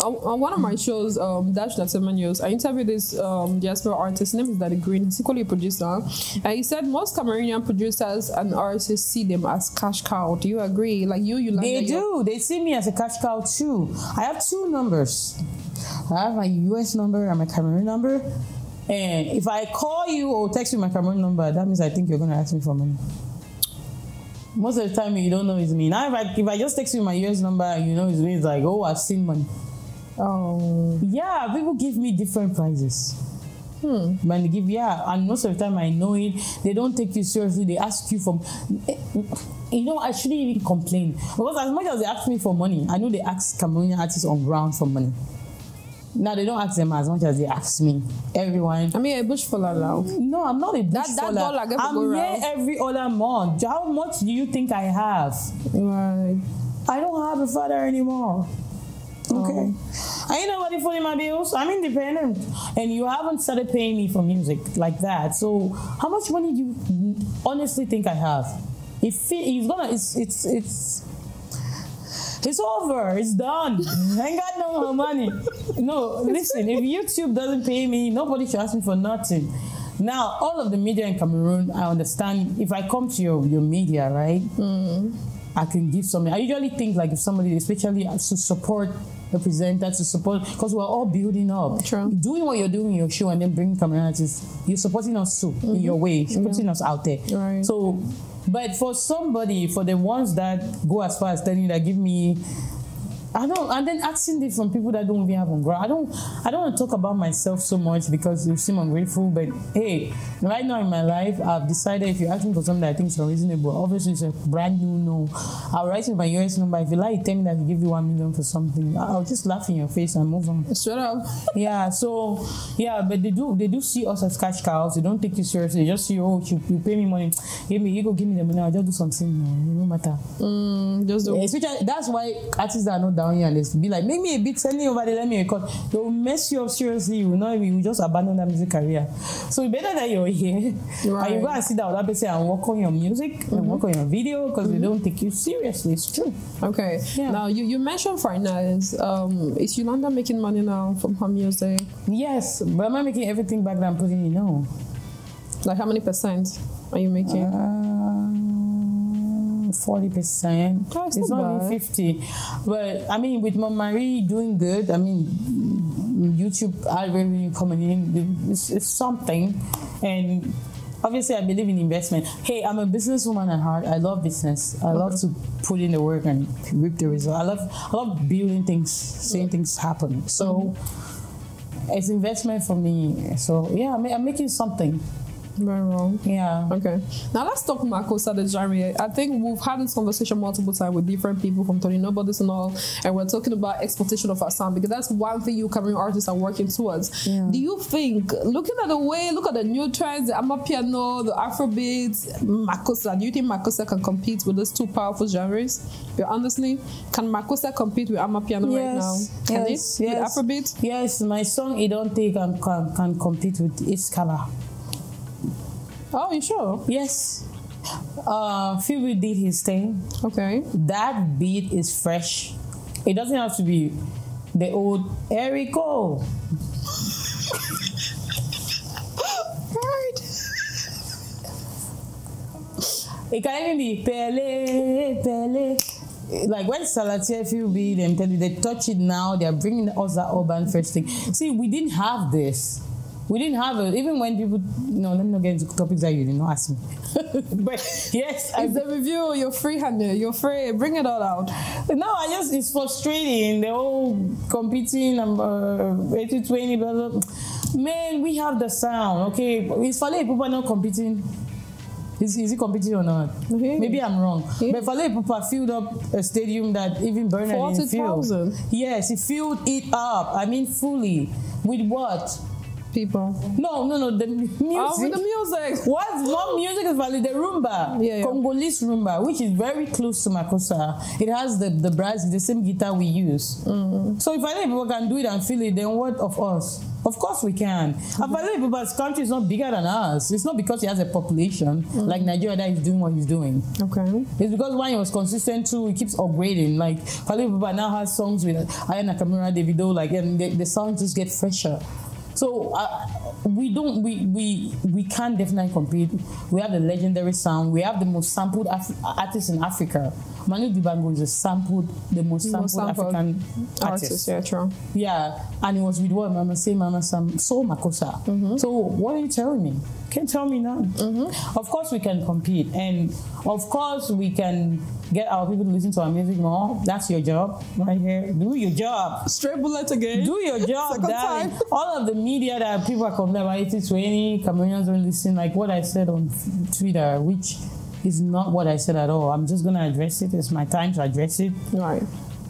On one of my shows, Dash That 7 Years, I interviewed this diaspora artist. His name is Daddy Green. He's equally a producer, and he said most Cameroonian producers and artists see them as cash cow. Do you agree? Like you They do. They see me as a cash cow too. I have 2 numbers. I have my US number and my Cameroon number. And if I call you or text you my Cameroon number, that means I think you're going to ask me for money. Most of the time, you don't know it's me. Now, if I just text you my US number and you know it's me, it's like, oh, I've seen money. Oh. Yeah, people give me different prices. When they give, and most of the time I know it. They don't take you seriously. They ask you for, I shouldn't even complain. Because as much as they ask me for money, I know they ask Cameroonian artists on ground for money. Now they don't ask them as much as they ask me. Everyone. I mean, a bush faller now. No, I'm not a bush faller. I'm here every other month. How much do you think I have? Right. I don't have a father anymore. Okay. I ain't nobody footing my bills. I'm independent. And you haven't started paying me for music like that. So how much money do you honestly think I have? It's over. It's done. I ain't got no more money. No, listen, if YouTube doesn't pay me, nobody should ask me for nothing. Now, all of the media in Cameroon, I understand. If I come to your media, right, I can give something. I usually think like if somebody, especially to support the presenter, to support, because we're all building up. True. Doing what you're doing in your show and then bringing Cameroon artists, you're supporting us too, in your way. You're putting us out there. Right. So, but for the ones that go as far as telling you that give me, and then asking this from people that don't even have on ground. I don't want to talk about myself so much because you seem ungrateful, but hey, right now in my life, I've decided if you're asking for something that I think is unreasonable, obviously it's a brand new no. I'll write in my US number. If you like, tell me that I give you 1 million for something, I'll just laugh in your face and move on. Straight up. Yeah, so, yeah, but they do see us as cash cows. They don't take you seriously. They just see, oh, you pay me money. Give me the money, I'll just do something. No matter. Just do. Especially, that's why artists that are not down here and they be like, make me a beat, send me over there, let me record. They will mess you up seriously. You know, you will just abandon that music career. So it's better that you're here. Right. And you go and sit down with that person and work on your music and work on your video because they don't take you seriously. It's true. Okay. Yeah. Now, you mentioned finance. Is Ulanda making money now from her music? Yes, but am I making everything back that I'm putting in? No. Like how many percent are you making? 40%. Oh, it's not even 50. But I mean, with Marie doing good, I mean, YouTube ad revenue coming in, it's something. And obviously, I believe in investment. Hey, I'm a businesswoman at heart. I love business. I love to put in the work and reap the result. I love building things, seeing things happen. So it's investment for me. So yeah, I'm making something. Very wrong. Yeah. Okay. Now let's talk Makossa, the genre. I think we've had this conversation multiple times with different people from Tony Nobody's and all, and we're talking about exploitation of our sound because that's one thing you Cameroon artists are working towards. Yeah. Do you think, looking at look at the new trends, the Amapiano, the Afrobeats, Makossa, do you think Makossa can compete with those two powerful genres? But honestly, can Makossa compete with Amapiano right now? Can it? With Afrobeat? Yes, my song "It Don't Take" can compete with Iskala. Oh, you sure? Yes. Phoebe did his thing. Okay. That beat is fresh. It doesn't have to be the old Erico. Right. It can even be Pele. Like when Salatier Phoebe, them tell you they touch it now, they're bringing us that urban first thing. See, we didn't have this. We didn't have it. Even when people, let me not get into topics that you did not ask me. But yes, it's a review. You're free-handed. You're free. Bring it all out. No, it's frustrating. They're all competing. 80-20. Blah, blah. Man, we have the sound. Okay, is Fale Ipupa not competing? Is he competing or not? Okay. Maybe I'm wrong. Yeah. But Fale Ipupa filled up a stadium that even Bernard didn't fill. 40,000. Yes, he filled it up. I mean, fully. With what? People. No, the music. Oh, with the music. What's not music is valid? The rumba, Congolese rumba, which is very close to Makossa. It has the brass, the same guitar we use. So if other people can do it and feel it, then what of us? Of course we can. Other people's country is not bigger than us. It's not because he has a population like Nigeria that is doing what he's doing. Okay. It's because when he was consistent too, he keeps upgrading. Like Palibuba now has songs with Ayana Nakamura, Davido, like, and the sound just get fresher. So we can definitely compete. We have the legendary sound. We have the most sampled artists in Africa. Manu Dibango is the most sampled African artist. Yeah, true. Yeah, and it was with what Mama Say, Mama Sam, so Makossa. So what are you telling me? Can't tell me none. Of course we can compete, and of course we can get our people to listen to our music more. That's your job right here. Do your job. Straight bullet again. Do your job, darling. All of the media that people are complaining about 80-20, Cameroonians don't listen, like what I said on Twitter, which is not what I said at all. I'm just gonna address it. It's my time to address it. Right.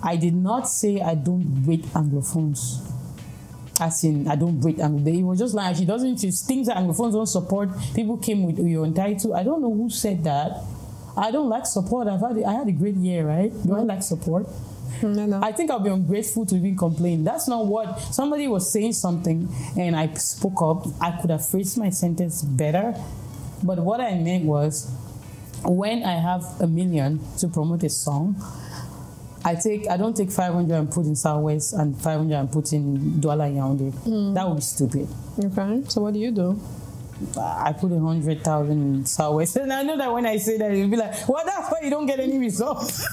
I did not say I don't rate Anglophones. As in, I don't rate Anglophones. It was just like she doesn't. She thinks that Anglophones don't support. People came with you're entitled. I don't know who said that. I don't like support. I had a great year, right? Do I like support? No. I think I'll be ungrateful to even complain. That's not what somebody was saying something and I spoke up. I could have phrased my sentence better. But what I meant was, when I have $1 million to promote a song, I don't take 500 and put in Southwest and 500 and put in Douala Yaoundé. That would be stupid. Okay. So what do? I put 100,000 in Southwest, and I know that when I say that, you'll be like, well, that's why you don't get any results.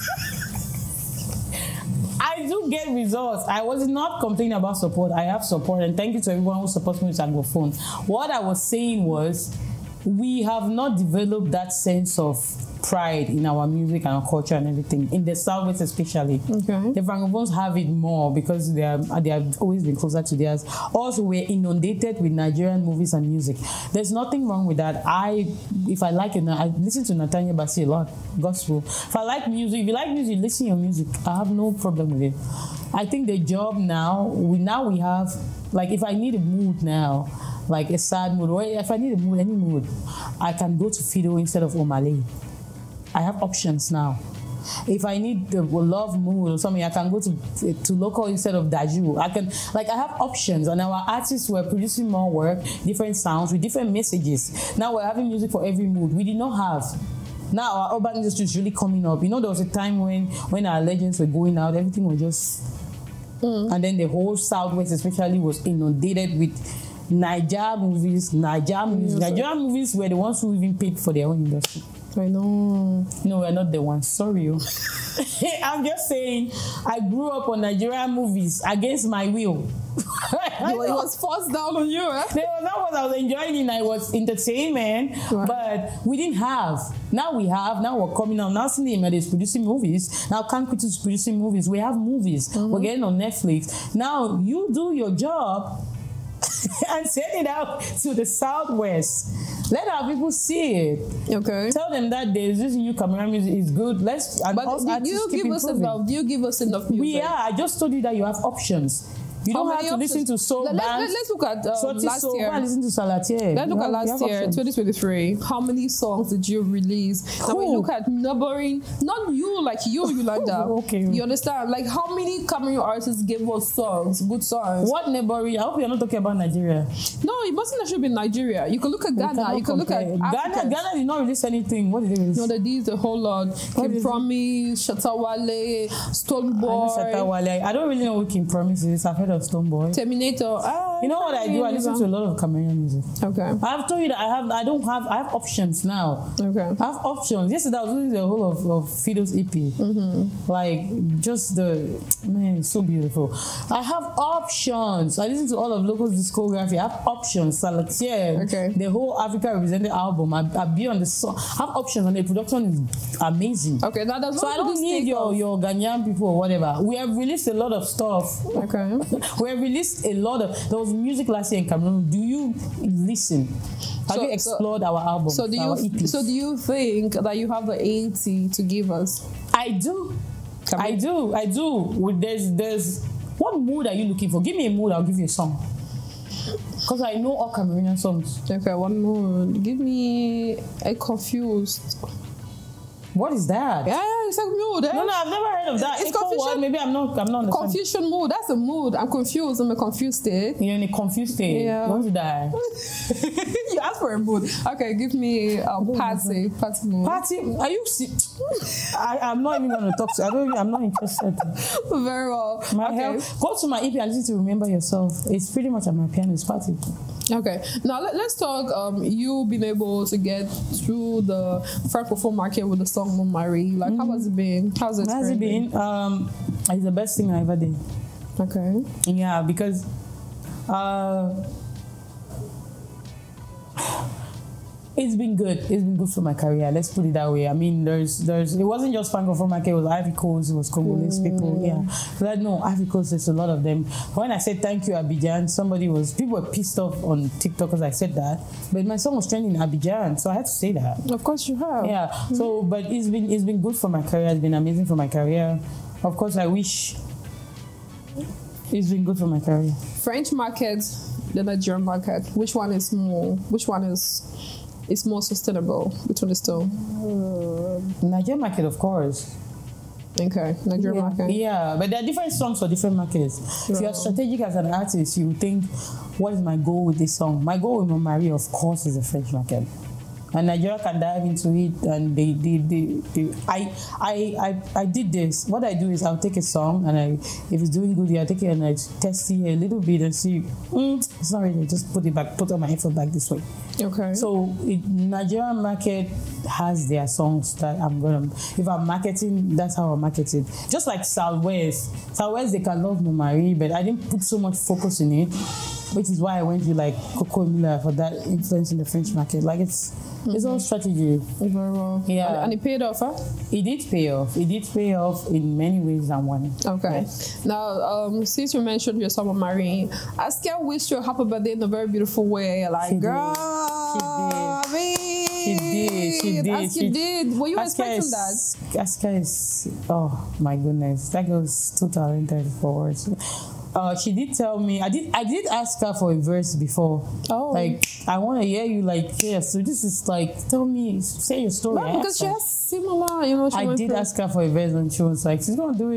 I do get results. I was not complaining about support. I have support, and thank you to everyone who supports me with Anglophone. What I was saying was, we have not developed that sense of pride in our music and our culture and everything, in the Southwest especially. Okay. The Francophones have it more because they have always been closer to theirs. Also, we're inundated with Nigerian movies and music. There's nothing wrong with that. If I like it, I listen to Nathaniel Bassey a lot, gospel. If I like music, if you like music, listen to your music. I have no problem with it. I think the job now, we have, like, if I need a mood now, like a sad mood, or if I need a mood, any mood, I can go to Fido instead of Omale. I have options now. If I need the love mood or something, I can go to local instead of Daju. I have options, and our artists were producing more work, different sounds with different messages. Now we're having music for every mood. We did not have. Now our urban industry is really coming up. You know, there was a time when our legends were going out, everything was just, and then the whole Southwest especially was inundated with Nigerian movies, Nigerian music. Nigerian movies were the ones who even paid for their own industry. I know. No, we're not the ones. Sorry. I'm just saying, I grew up on Nigerian movies against my will. It was forced down on you, eh? That was I was enjoying it. I was entertainment, but we didn't have. Now we have. Now we're coming out. Now Cinema is producing movies. Now Cancun is producing movies. We have movies. We're getting on Netflix. Now you do your job and send it out to the Southwest. Let our people see it. Okay. Tell them that there's this new Cameroon music is good. Do you give us enough music? We are. I just told you that you have options. You don't have to listen to soul bands. Let's look at last year. Listen to Salatier. Let's look at last year, 2023. How many songs did you release? Now we look at neighboring, not you, like you, Ulanda. Okay. You understand? Like, how many Cameroon artists gave us songs, good songs? What neighboring? I hope you're not talking about Nigeria. No, it mustn't actually be Nigeria. You can look at Ghana. You can look at Africa. Ghana did not release anything. What did they release? No, they did a whole lot. Kim Promise, Shatawale, Stoneboy. I don't really know what Kim Promise is. I've heard of Stoneboy. Terminator. You know what I do? I listen to a lot of Cameroon music. Okay. I've told you that I have options now. Okay. I have options. Yesterday I was listening to the whole of Fido's EP. Like, just it's so beautiful. I have options. I listen to all of Local's discography. I have options. Salatier. Okay. The whole Africa Represented album. I be on the song. I have options, and the production is amazing. Okay. Now that's so I don't need your Ghanaian people or whatever. We have released a lot of stuff. Okay. We have released a lot of. There was music last year in Cameroon. Do you listen? Have you explored our album? So do you think that you have the 80 to give us? I do. I do. There's what mood are you looking for? Give me a mood, I'll give you a song. Because I know all Cameroonian songs. Okay, one more. Give me a confused. What is that? Yeah, it's like mood. Eh? No, I've never heard of that. It's confusion. Maybe I'm not understanding. Confusion mood. That's a mood. I'm confused. I'm a confused state. You're in a confused state. Yeah. What did I? You asked for a mood. Okay, give me party mood. Party? Are you? I'm not even going to talk to. I'm not interested. Very well. Go to my EP and listen to Remember Yourself. It's pretty much at my piano. It's party. Okay, now let's talk. You being able to get through the Francophone market with the song Mon Mari. Like, how has it been? How's it been? It's the best thing I ever did. Okay. Yeah, because it's been good. It's been good for my career. Let's put it that way. I mean, there's. It wasn't just Francophone market. It was Ivory Coast. It was Congolese people. Yeah. But no, Ivory Coast. There's a lot of them. When I said thank you Abidjan, people were pissed off on TikTok because I said that. But my song was trending in Abidjan, so I had to say that. Of course you have. Yeah. So, but it's been good for my career. It's been amazing for my career. Of course, I wish. It's been good for my career. French market, the Nigerian market. Which one is more? Which one is more sustainable between the two? Nigerian market, of course. Okay, Nigerian market. Yeah, but there are different songs for different markets. If you're strategic as an artist, you think, what is my goal with this song? My goal with Mon Mari, of course, is the French market. And Nigeria can dive into it, and I did this. What I do is I'll take a song, and if it's doing good, I'll take it and I test it a little bit and see, it's not really, just put all my effort back this way. Okay. So Nigerian market has their songs that if I'm marketing, that's how I market it. Just like Southwest, they can love Mon Mari, but I didn't put so much focus in it, which is why I went to like Coco Miller for that influence in the French market. Like it's all strategy. Very well. Yeah. And it paid off, huh? It did pay off. It did pay off in many ways than one. Okay. Yes. Now, since you mentioned your song Mon Mari, Askia wished you a happy birthday in a very beautiful way. Like, girl, she did. Askia did. Were you expecting that? Askia is, oh my goodness, that goes 2034. She did tell me, I did ask her for a verse before. Oh. Like, I want to hear you, like, so this is like, tell me, say your story. No, because she has similar, I did ask her for a verse and she was like, she's going to do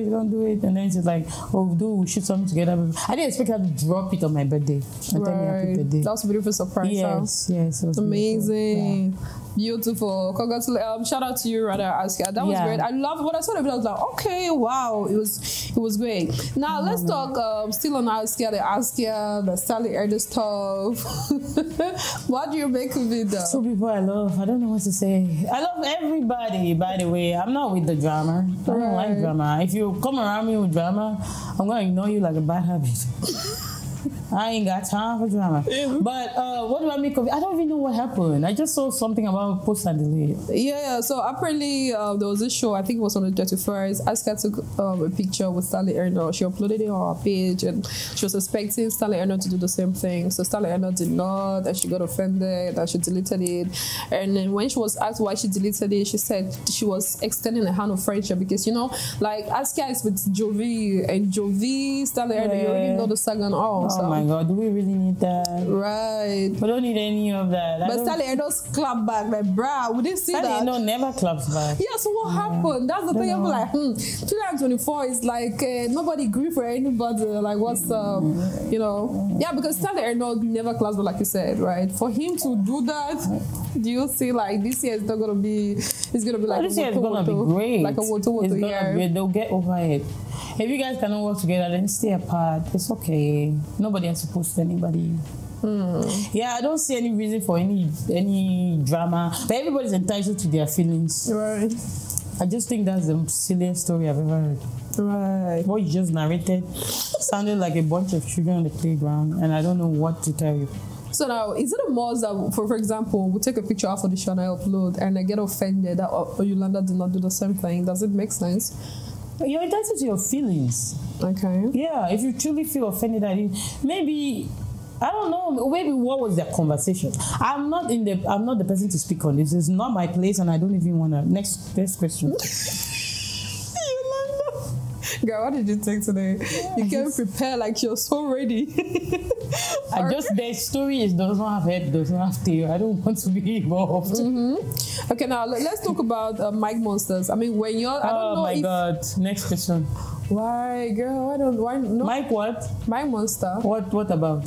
it. And then she's like, oh, we'll shoot something together. I didn't expect her to drop it on my birthday and tell me happy birthday. That was a beautiful surprise. Yes, it was amazing. Yeah. Beautiful. Congratulations. Shout out to you, rather, Askia. That was great. I loved what I saw. I was like, okay, wow. It was great. Now let's talk still on Askia, the Sally Ernest stuff. What do you make of it though? Two people I love. I don't know what to say. I love everybody, by the way. I'm not with the drama. I don't like drama. If you come around me with drama, I'm gonna ignore you like a bad habit. I ain't got time for drama. But what do I make of it? I don't even know what happened. I just saw something about post and delete. Yeah. So apparently there was this show, I think it was on the 31st. Askia took a picture with Sally Erno. She uploaded it on her page and she was expecting Sally Erno to do the same thing. So Sally Erno did not, and she got offended and she deleted it. And then when she was asked why she deleted it, she said she was extending a hand of friendship because, you know, like Askia is with Jovi, and Jovi, Sally Erno, you already know the saga and all. Oh my God, do we really need that? Right. We don't need any of that. But Sally Erno's clap back, like, bruh, we didn't see that. Sally Erno never claps back. Yeah, so what happened? That's the thing. I'm like, 2024 is like nobody agree for anybody. Like, what's up? You know? Yeah, because Sally Erno never claps back, like you said, right? For him to do that, do you see like this year is not gonna be? It's gonna be like this year is gonna be great. Like a woto year. They'll get over it. If you guys cannot work together, then stay apart. It's okay. Nobody has to post anybody. Yeah, I don't see any reason for any drama. But everybody's entitled to their feelings. Right. I just think that's the silliest story I've ever heard. Right. What you just narrated sounded like a bunch of children on the playground, and I don't know what to tell you. So now, is it a must that, for example, we take a picture off of the show and I upload, and I get offended that Ulanda did not do the same thing? Does it make sense? You're entitled to your feelings. Okay. Yeah, if you truly feel offended at it, maybe, I don't know, maybe what was their conversation? I'm not the person to speak on this. It's not my place, and I don't even want to. Next question. Girl, what did you take today? You came prepared like you're so ready. The story does not have head, does not have tail. I don't want to be involved. Okay, now let's talk about mic monsters. I mean, when you're, I don't know. Oh my God! Next question. Why, girl? Why no? Mike what? Mic monster. What about?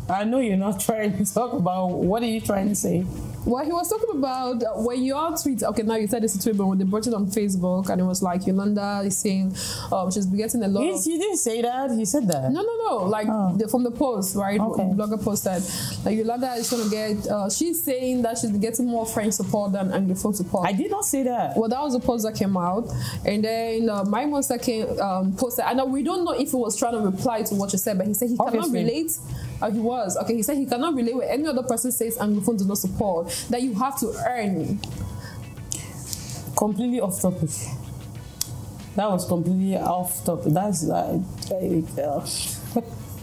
I know you're not trying to talk about. What are you trying to say? Well, he was talking about when your tweets. Okay, now you said it's a tweet, but when they brought it on Facebook, and it was like Ulanda is saying she's been getting a lot. He didn't say that. He said that. No. Like from the post, right? Okay. The blogger posted like Ulanda is going to get. She's saying that she's getting more French support than Anglophone support. I did not say that. Well, that was the post that came out, and then my monster came posted. And we don't know if he was trying to reply to what you said, but he said he cannot relate. He was okay. He said he cannot relate with any other person says Anglophone do not support. That you have to earn. Completely off topic. That was completely off topic. That's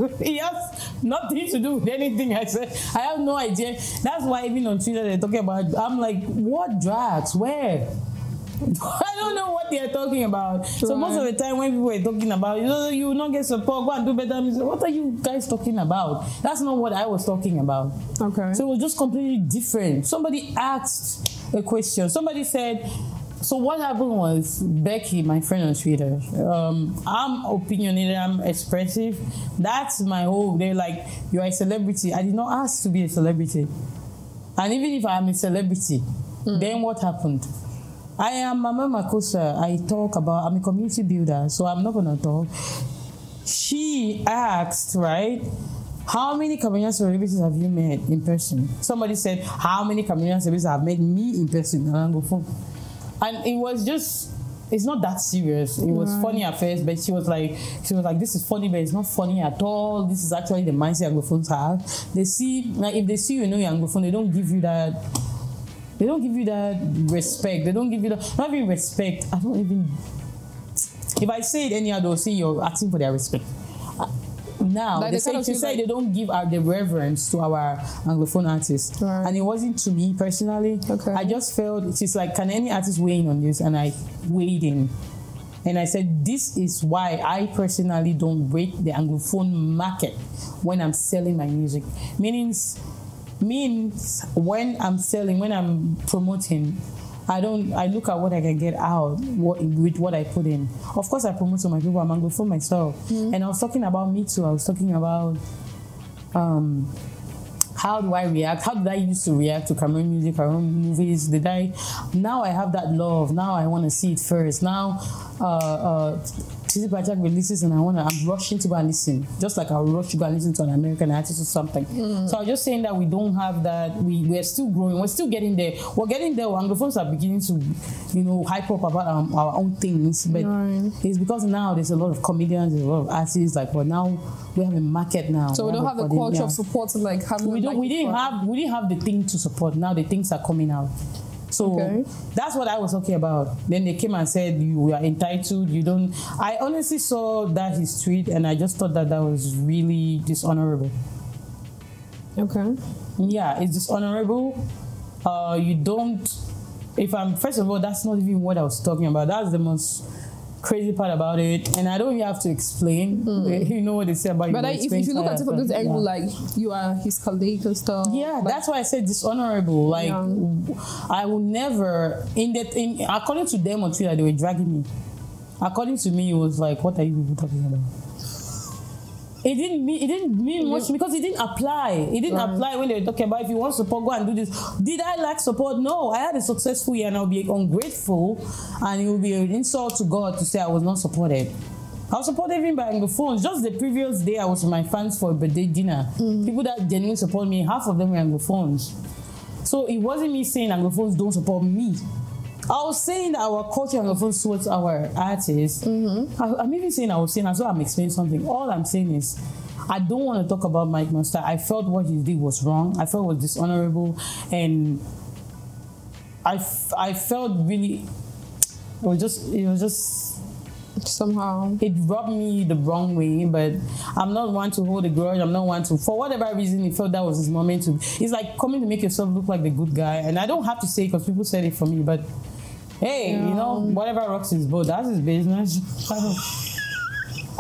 it has nothing to do with anything I said. I have no idea. That's why even on Twitter they're talking about. I'm like, what drags? Where? I don't know what they're talking about. Right. So most of the time when people are talking about, you will not get support, go and do better music. What are you guys talking about? That's not what I was talking about. Okay. So it was just completely different. Somebody asked a question. Somebody said, so what happened was, Becky, my friend on Twitter, I'm opinionated, I'm expressive. That's my whole, they're like, you're a celebrity. I did not ask to be a celebrity. And even if I'm a celebrity, then what happened? I am Mama Makosa. I'm a community builder, so I'm not going to talk. She asked, right, how many Cameroonian celebrities have you met in person? Somebody said, how many Cameroonian celebrities have met me in person? And it was just, it's not that serious. It was funny at first, but she was like, this is funny, but it's not funny at all. This is actually the mindset Anglophones have. They see, like, if they see you know you're Anglophone, they don't give you that. They don't give you that respect. They don't give you that, not even respect. I don't even, if I say it anyhow, they'll say you're asking for their respect. Now, like she said they don't give the reverence to our Anglophone artists. Right. And it wasn't to me personally. Okay. I just felt, she's like, can any artist weigh in on this? And I weighed in. And I said, this is why I personally don't rate the Anglophone market when I'm selling my music. Means when I'm selling, when I'm promoting, I look at what I can get out with what I put in. Of course, I promote to my people. I'm Anglophone myself. And I was talking about me too. I was talking about how do I react? How did I used to react to Cameroon music, Cameroon movies? Now I have that love. Now I want to see it first. Now, Tizzy Bajak releases and I'm rushing to go and listen. Just like I'll rush to go and listen to an American artist or something. So I was just saying that we don't have that. We're still growing. We're still getting there. We're getting there. Anglophones are beginning to, hype up about our own things. But it's because now there's a lot of comedians, there's a lot of artists. Like, well, now we have a market now. So we don't have the culture of support to like have. We didn't have the thing to support. Now the things are coming out. So that's what I was talking about. Then they came and said, you are entitled, you don't. I honestly saw that his tweet and I just thought that was really dishonorable. Okay. Yeah, it's dishonorable. You don't, first of all, that's not even what I was talking about. That's the most crazy part about it, and I don't even have to explain. You know what they say about you. But if you look at it from this angle, like you are his colleague and stuff. Yeah, like, that's why I said dishonorable. Like I will never according to them on Twitter, they were dragging me. According to me, it was like, what are you people talking about? It didn't mean much because it didn't apply. It didn't apply when they were talking about if you want support, go and do this. Did I lack support? No. I had a successful year and I'll be ungrateful, and it will be an insult to God to say I was not supported. I was supported even by Anglophones. Just the previous day I was with my fans for a birthday dinner. People that genuinely support me, half of them were Anglophones. So it wasn't me saying Anglophones don't support me. I was saying that our culture Anglophones towards our artists. I'm even saying as well I'm explaining something. All I'm saying is I don't want to talk about Mike Monster. I felt what he did was wrong. I felt it was dishonorable, and I felt really it was just somehow it rubbed me the wrong way. But I'm not one to hold a grudge. I'm not one to, for whatever reason, he felt that was his moment to. It's like coming to make yourself look like the good guy, and I don't have to say it because people said it for me, but Hey, you know, whatever rocks his boat, that's his business.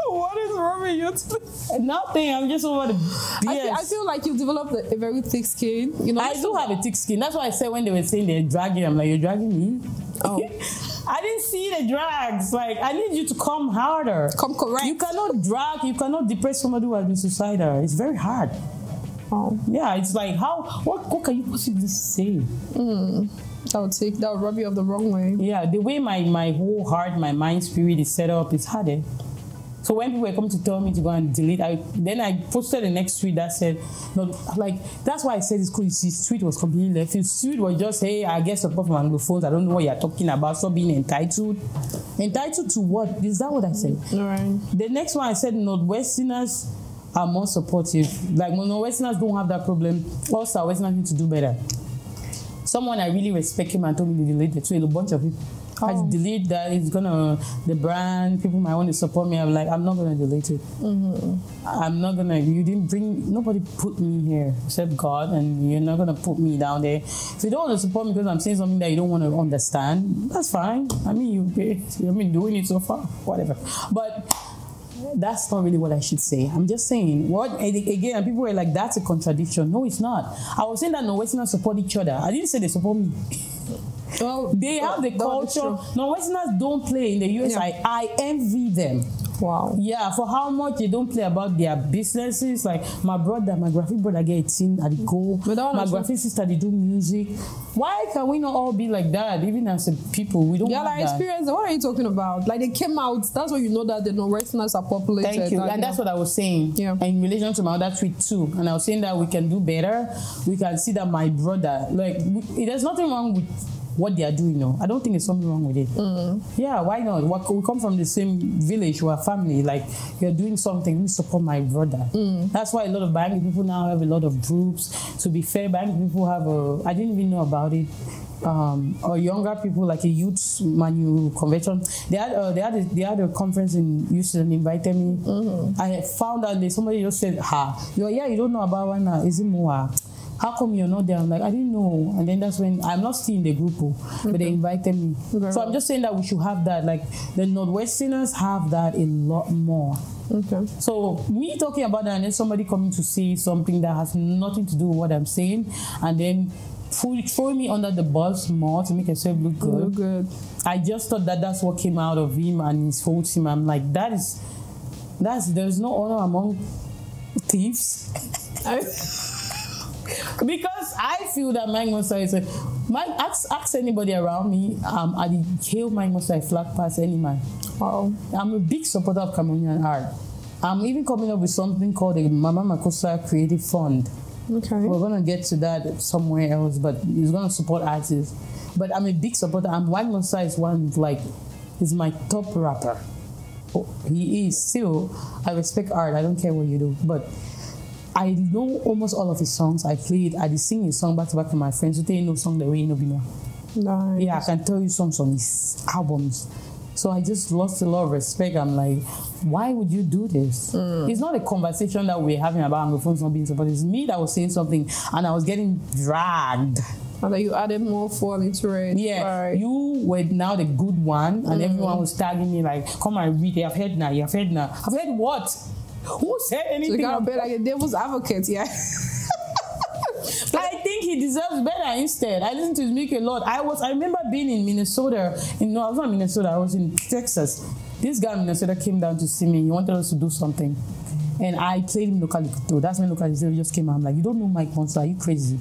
What is wrong with you? Nothing. I'm just over the BS. I feel like you developed a very thick skin. You know, I do have a thick skin. That's why I said when they were saying they're dragging, I'm like, you're dragging me? Oh. I didn't see the drags. Like, I need you to come harder. Come correct. You cannot drag, you cannot depress somebody who has been suicidal. It's very hard. Oh. Yeah, it's like, what can you possibly say? That would rub you up the wrong way. Yeah, the way my whole heart, my mind, spirit is set up is harder. So when people were coming to tell me to go and delete, then I posted the next tweet that said, no, like, that's why I said it's cool. His tweet was completely left. His tweet was just, hey, I get support from Anglophones. I don't know what you're talking about. Stop being entitled. Entitled to what? Is that what I said? All right. The next one I said, Northwesterners are more supportive. Like, Northwesterners don't have that problem. All Southwesterners need to do better. Someone I really respect him and told me to delete the tweet. A bunch of people. I delete that. It's gonna, the brand, people might want to support me. I'm like, I'm not gonna delete it. I'm not gonna, nobody put me here except God, and you're not gonna put me down there. If you don't want to support me because I'm saying something that you don't want to understand, that's fine. I mean, you've been doing it so far, whatever. But that's not really what I should say. I'm just saying, again, people were like, that's a contradiction. No, it's not. I was saying that Northwesterners support each other. I didn't say they support me. Well, they have the culture. Northwesterners don't play in the US. Yeah. I envy them. Wow. Yeah, for how much they don't play about their businesses. Like my graphic brother get 18 at the goal. My graphic sister, they do music. Why can we not all be like that? Even as a people, we don't have like that. Experience. What are you talking about? Like they came out. That's when you know that the Northwesterners are populated. Thank you. And that's what I was saying. Yeah. In relation to my other tweet too. And I was saying that we can do better. We can see that my brother, like, there's nothing wrong with what they are doing now. I don't think there's something wrong with it. Yeah, why not? We come from the same village, we're family. Like, you're doing something, we support my brother. That's why a lot of Bangi people now have a lot of groups. To be fair, Bangi people have I didn't even know about it. Or younger people, like a youth manual convention. They had a conference in Houston, invited me. I found out that somebody just said, you don't know about one, is it more? How come you're not there? I'm like, I didn't know. And then that's when, I'm not still in the group, but they invited me. So I'm just saying that we should have that. Like, the Northwesterners have that a lot more. So me talking about that and then somebody coming to say something that has nothing to do with what I'm saying, and then throwing me under the bus more to make yourself look good. I just thought that that's what came out of him and his whole team. I'm like, there's no honor among thieves. Because I feel that Mike Monster is ask anybody around me, I hail Mike Monster a flat pass any man. Wow. I'm a big supporter of Cameroonian art. I'm even coming up with something called the Mama Makossa Creative Fund. Okay. We're gonna get to that somewhere else, but it's gonna support artists. But I'm a big supporter. Mike Monster is he's my top rapper. He is still. I respect art. I don't care what you do, but I know almost all of his songs. I sing his song back to back to my friends. So they know song the way you know. Nice. Yeah, I can tell you songs on his albums. So I just lost a lot of respect. I'm like, why would you do this? It's not a conversation that we're having about Anglophones not being supported. It's me that was saying something and I was getting dragged. And then you added more fall into it. Yeah, right. You were now the good one, and everyone was tagging me like, come and read it. I've heard now. I've heard what? Who said anything? So you gotta be like a devil's advocate, yeah. I think he deserves better instead. I listened to his music a lot. I remember being in Minnesota. I was not in Minnesota, I was in Texas. This guy in Minnesota came down to see me. He wanted us to do something. And I played him locally too. That's when locally just came out. I'm like, you don't know Mike Monster, are you crazy?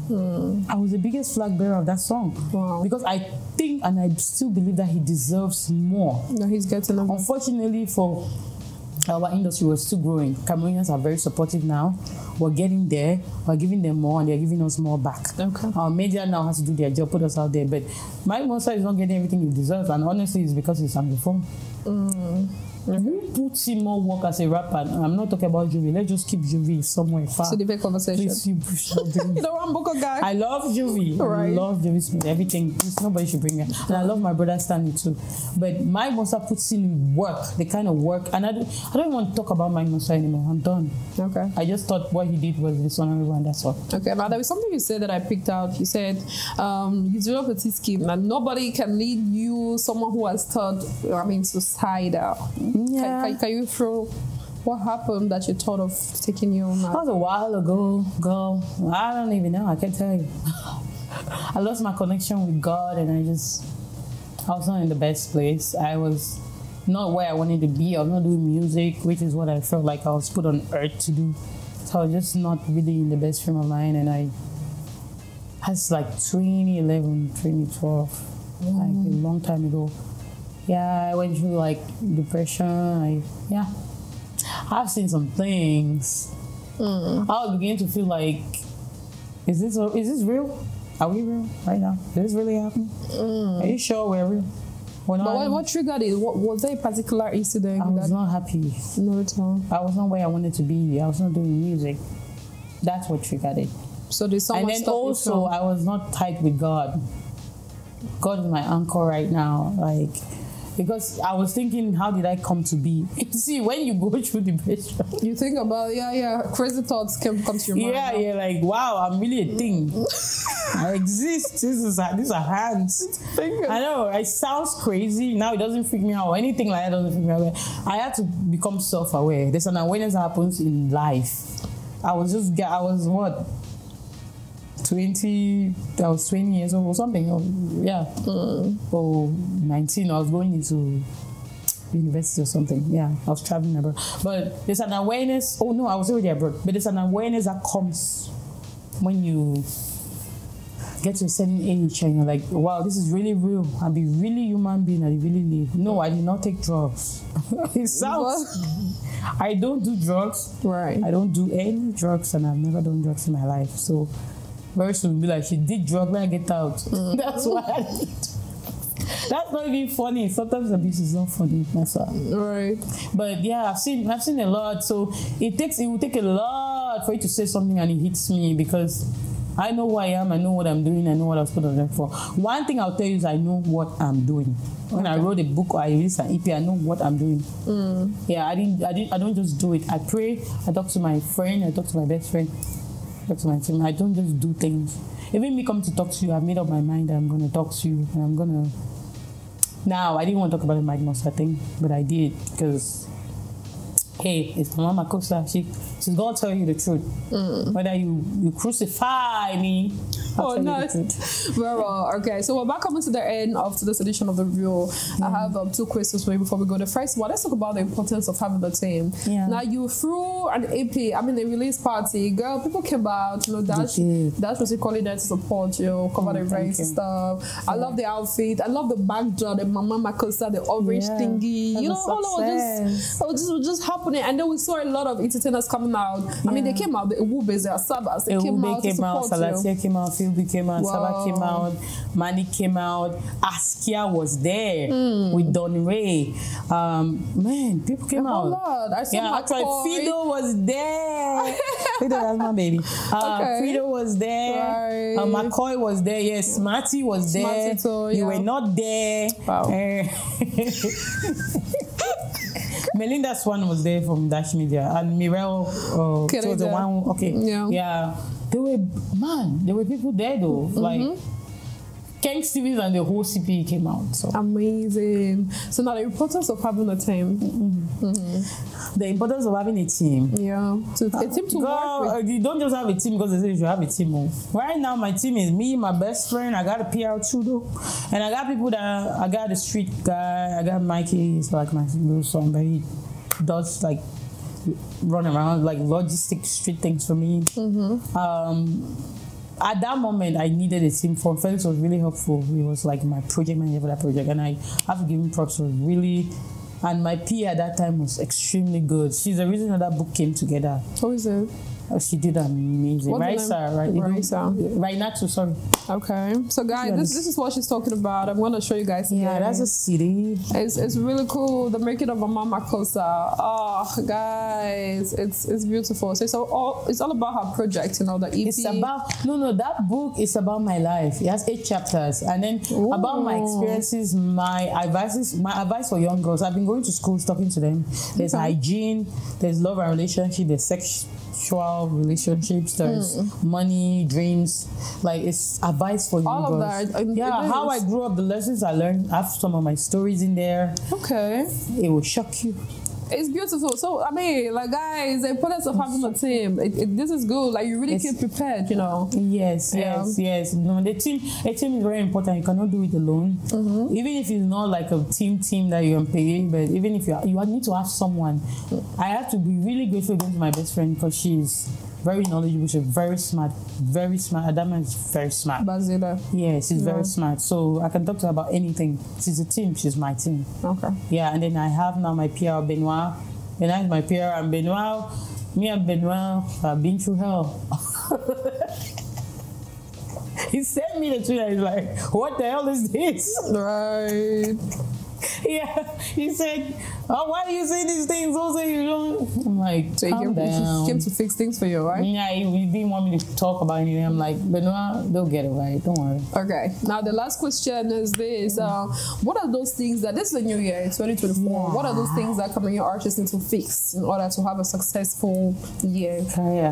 I was the biggest flag bearer of that song. Wow. Because I think and I still believe that he deserves more. No, he's getting enough. Unfortunately for our industry, we're still growing. Cameroonians are very supportive now. We're getting there. We're giving them more, and they're giving us more back. Okay. Our media now has to do their job, put us out there. But Mike Monster is not getting everything he deserves, and honestly, it's because he's Anglophone. Who puts in more work as a rapper? I'm not talking about Juvie. Let's just keep Juvie somewhere far. So the big conversation. Please, you push something. You know, I'm Boko guy. I love Juvie. Right. I love Juvie Smith. Everything. Nobody should bring her. And I love my brother Stanley too. But Mike Monster puts in work, the kind of work. And I don't want to talk about Mike Monster anymore. I'm done. Okay. I just thought what he did was dishonorable, and that's all. Okay, but there was something you said that I picked out. You said he's doing a scheme and nobody can lead you, someone who has taught, suicidal. Yeah. Can you throw what happened that you thought of taking you on? That was a while ago, girl. I don't even know. I can't tell you. I lost my connection with God, and I was not in the best place. I was not where I wanted to be. I was not doing music, which is what I felt like I was put on earth to do. So I was just not really in the best frame of mind, and that's like 2011, 2012, like a long time ago. Yeah, I went through like depression. I've seen some things. I was beginning to feel like, is this real? Are we real right now? Is this really happening? Are you sure we're real? But what triggered it? What was there a particular incident? I was not happy. No, at all. I was not where I wanted to be. I was not doing music. That's what triggered it. So there's someone. And then also, I was not tight with God. God is my anchor right now, because I was thinking, how did I come to be? See, when you go through depression, you think about crazy thoughts come to your mind. Yeah, you're like, wow, I'm really a thing. I exist. These are hands. I know it sounds crazy. Now it doesn't freak me out. Anything like that doesn't freak me out. I had to become self-aware. There's an awareness that happens in life. I was 20 years old or something. Or 19. I was going into university or something. Yeah, I was traveling abroad. But there's an awareness. Oh no, I was already abroad. But there's an awareness that comes when you get to a certain age and you're like, wow, this is really real. I'm a really human being. I really live. No, I did not take drugs. It sounds. I don't do drugs. Right. I don't do any drugs, and I've never done drugs in my life. So very soon be like, she did drugs when I get out. That's why I did. That's not even funny. Sometimes abuse is not funny. That's all. Right. But yeah, I've seen a lot. So it will take a lot for you to say something and it hits me, because I know who I am, I know what I'm doing, I know what I was put on there for. One thing I'll tell you is I know what I'm doing. When I wrote a book or I released an EP, I know what I'm doing. Yeah, I don't just do it. I pray, I talk to my friend, I talk to my best friend, I talk to my team. I don't just do things. Even me come to talk to you, I've made up my mind that I'm gonna talk to you, and I'm gonna. Now I didn't want to talk about the Mike Monster thing, but I did, because hey, it's Mama Kosa. She's gonna tell you the truth. Whether you crucify me. Oh, nice. Very well. Okay, so we're back coming to the end of today's edition of The Real. I have 2 questions for you before we go. The first one, let's talk about the importance of having a team. Now, you threw an EP, a release party. Girl, people came out, Dash was calling there to support you, cover the events and stuff. I love the outfit. I love the backdrop, the Mama Makosa, the orange thingy. All was just happening. And then we saw a lot of entertainers coming out. They came out, the Ubes, the Sabas, they came out to support you. Salatia came out, Philby came out, Saba came out, Manny came out, Askia was there with Don Ray. Man, people came out. I saw Fido was there. Fido, that's my baby. Fido was there. Right. McCoy was there. Yes, Smarty was there. Too, you were not there. Wow. Melinda Swan was there from Dash Media, and Mirel was the one. There were people there though. Like Ken Stevens and the whole CP came out. So amazing. So now the importance of having a team. The importance of having a team. Yeah. So a team to work with. You don't just have a team because they say you should have a team. Right now my team is me, my best friend. I got a PR too though. And I got people I got a street guy. I got Mikey. He's like my little son, but he does like run around like logistic street things for me. At that moment, I needed a team. For Felix was really helpful. He was like my project manager for that project, and I have to give him props. Was really, and my PA at that time was extremely good. She's the reason that book came together. Who is it? Oh, she did amazing. Raisa, right? Raisa. Rainatu, sorry. Okay. So guys, this is what she's talking about. I'm gonna show you guys again. Yeah, that's a CD. It's really cool. The making of a Mama Kosa. Oh, guys, it's beautiful. So it's all about her project, you know, the EP. It's about that book is about my life. It has 8 chapters, and then about my experiences, my advice for young girls. I've been going to schools talking to them. There's hygiene, there's love and relationship, there's sexual relationships, there's money, dreams. Like, it's advice for young girls. All of that. Yeah, how I grew up, the lessons I learned. I have some of my stories in there. Okay. It will shock you. It's beautiful. So, I mean, like, guys, the importance of having a team. This is good. Like, you really keep prepared, you know. Yes. No, a team is very important. You cannot do it alone. Even if it's not like a team that you can pay, but even if you need to have someone. I have to be really grateful again to my best friend because she's very knowledgeable. She's very smart. Adama is very smart. Bazila. Yeah, she's very smart. So I can talk to her about anything. She's a team. She's my team. Okay. Yeah, and then I have now my PR, Benoit. And I'm my PR and Benoit. Me and Benoit have been through hell. He sent me the tweet. I was like, what the hell is this? Right. Yeah, he said, oh, why do you say these things? Also, you don't. I'm like, so he came to fix things for you, right? Yeah, he didn't want me to talk about anything. I'm like, Benoit, they'll get it right. Don't worry. Okay. Now, the last question is this. What are those things that, this is the new year, 2024, what are those things that coming your artists need to fix in order to have a successful year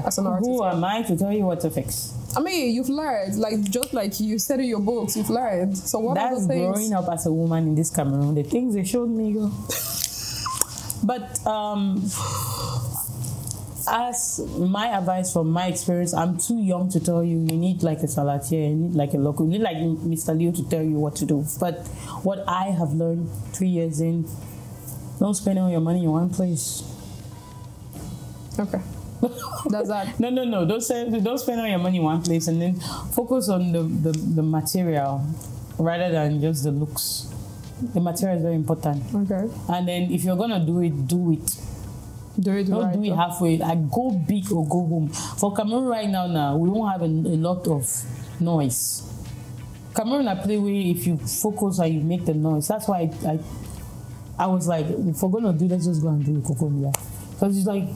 as an artist? Who am I to tell you what to fix? I mean, you've learned, like, just like you said in your books, you've learned. So what are those things? Growing up as a woman in this Cameroon, the things they showed me, girl. But as my advice from my experience, I'm too young to tell you, you need like a salatier, you need like a local, you need like Mr. Leo to tell you what to do. But what I have learned 3 years in, don't spend all your money in one place. Okay. That's that. No. Don't spend all your money in one place, and then focus on the material rather than just the looks. The material is very important. Okay. And then if you're gonna do it, do it. Don't do it halfway. Like, go big or go home. For Cameroon right now, we don't have a lot of noise. Cameroon, I play where if you focus and you make the noise. That's why I was like, if we're gonna do, let's just go and do it, because it's like,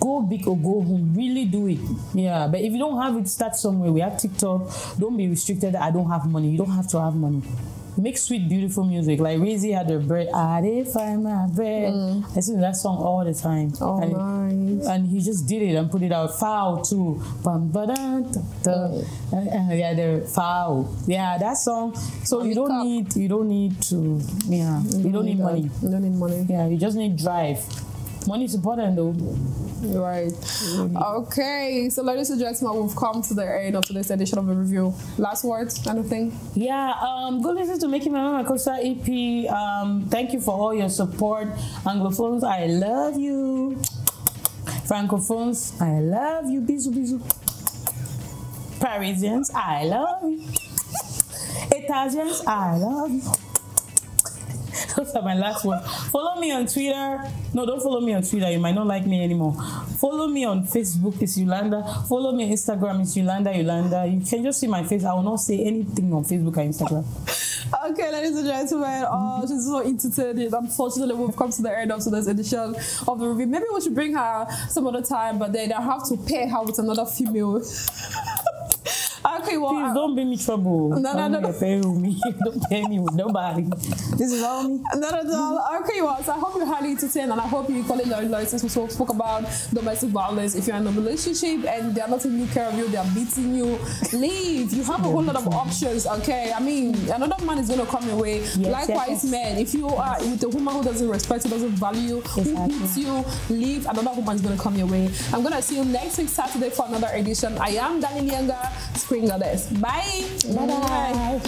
go big or go home. Really do it. Yeah, but if you don't have it, start somewhere. We have TikTok. Don't be restricted. I don't have money. You don't have to have money. Make sweet, beautiful music. Like Rizzy had her bread. I did find my bread. I listen to that song all the time. Oh, nice. And he just did it and put it out. Foul too. Yeah, the foul. Yeah, that song. So you don't need to. Yeah, you don't need money. You don't need money. Yeah, you just need drive. Money is important though. Right. Okay. So ladies and gentlemen, we've come to the end of today's edition of the review. Last words, anything? Yeah, go listen to Making My Mama Kosa EP. Thank you for all your support. Anglophones, I love you. Francophones, I love you. Bisous. Parisians, I love you. Italians, I love you. Those are my last words. Follow me on Twitter. No, don't follow me on Twitter. You might not like me anymore. Follow me on Facebook. It's Ulanda. Follow me on Instagram. It's Ulanda. You can just see my face. I will not say anything on Facebook or Instagram. Okay, ladies and gentlemen, she's so entertaining. Unfortunately, we've come to the end of today's edition of the review. Maybe we should bring her some other time, but then I have to pair her with another female. Okay, well, please don't bring me trouble. No. Pay with me. Don't pay me with nobody. This is all me. No. Okay, well, so I hope you're highly entertained, and I hope you call in your license. We spoke about domestic violence. If you're in a relationship and they're not taking care of you, they're beating you, leave. You have a whole lot of options. Okay, I mean, another man is gonna come your way. Yes, likewise, men. If you are with a woman who doesn't respect you, doesn't value, who beats you, leave. Another woman is gonna come your way. I'm gonna see you next week Saturday for another edition. I am Dani Lianga. Spring Goddess. Bye. Bye.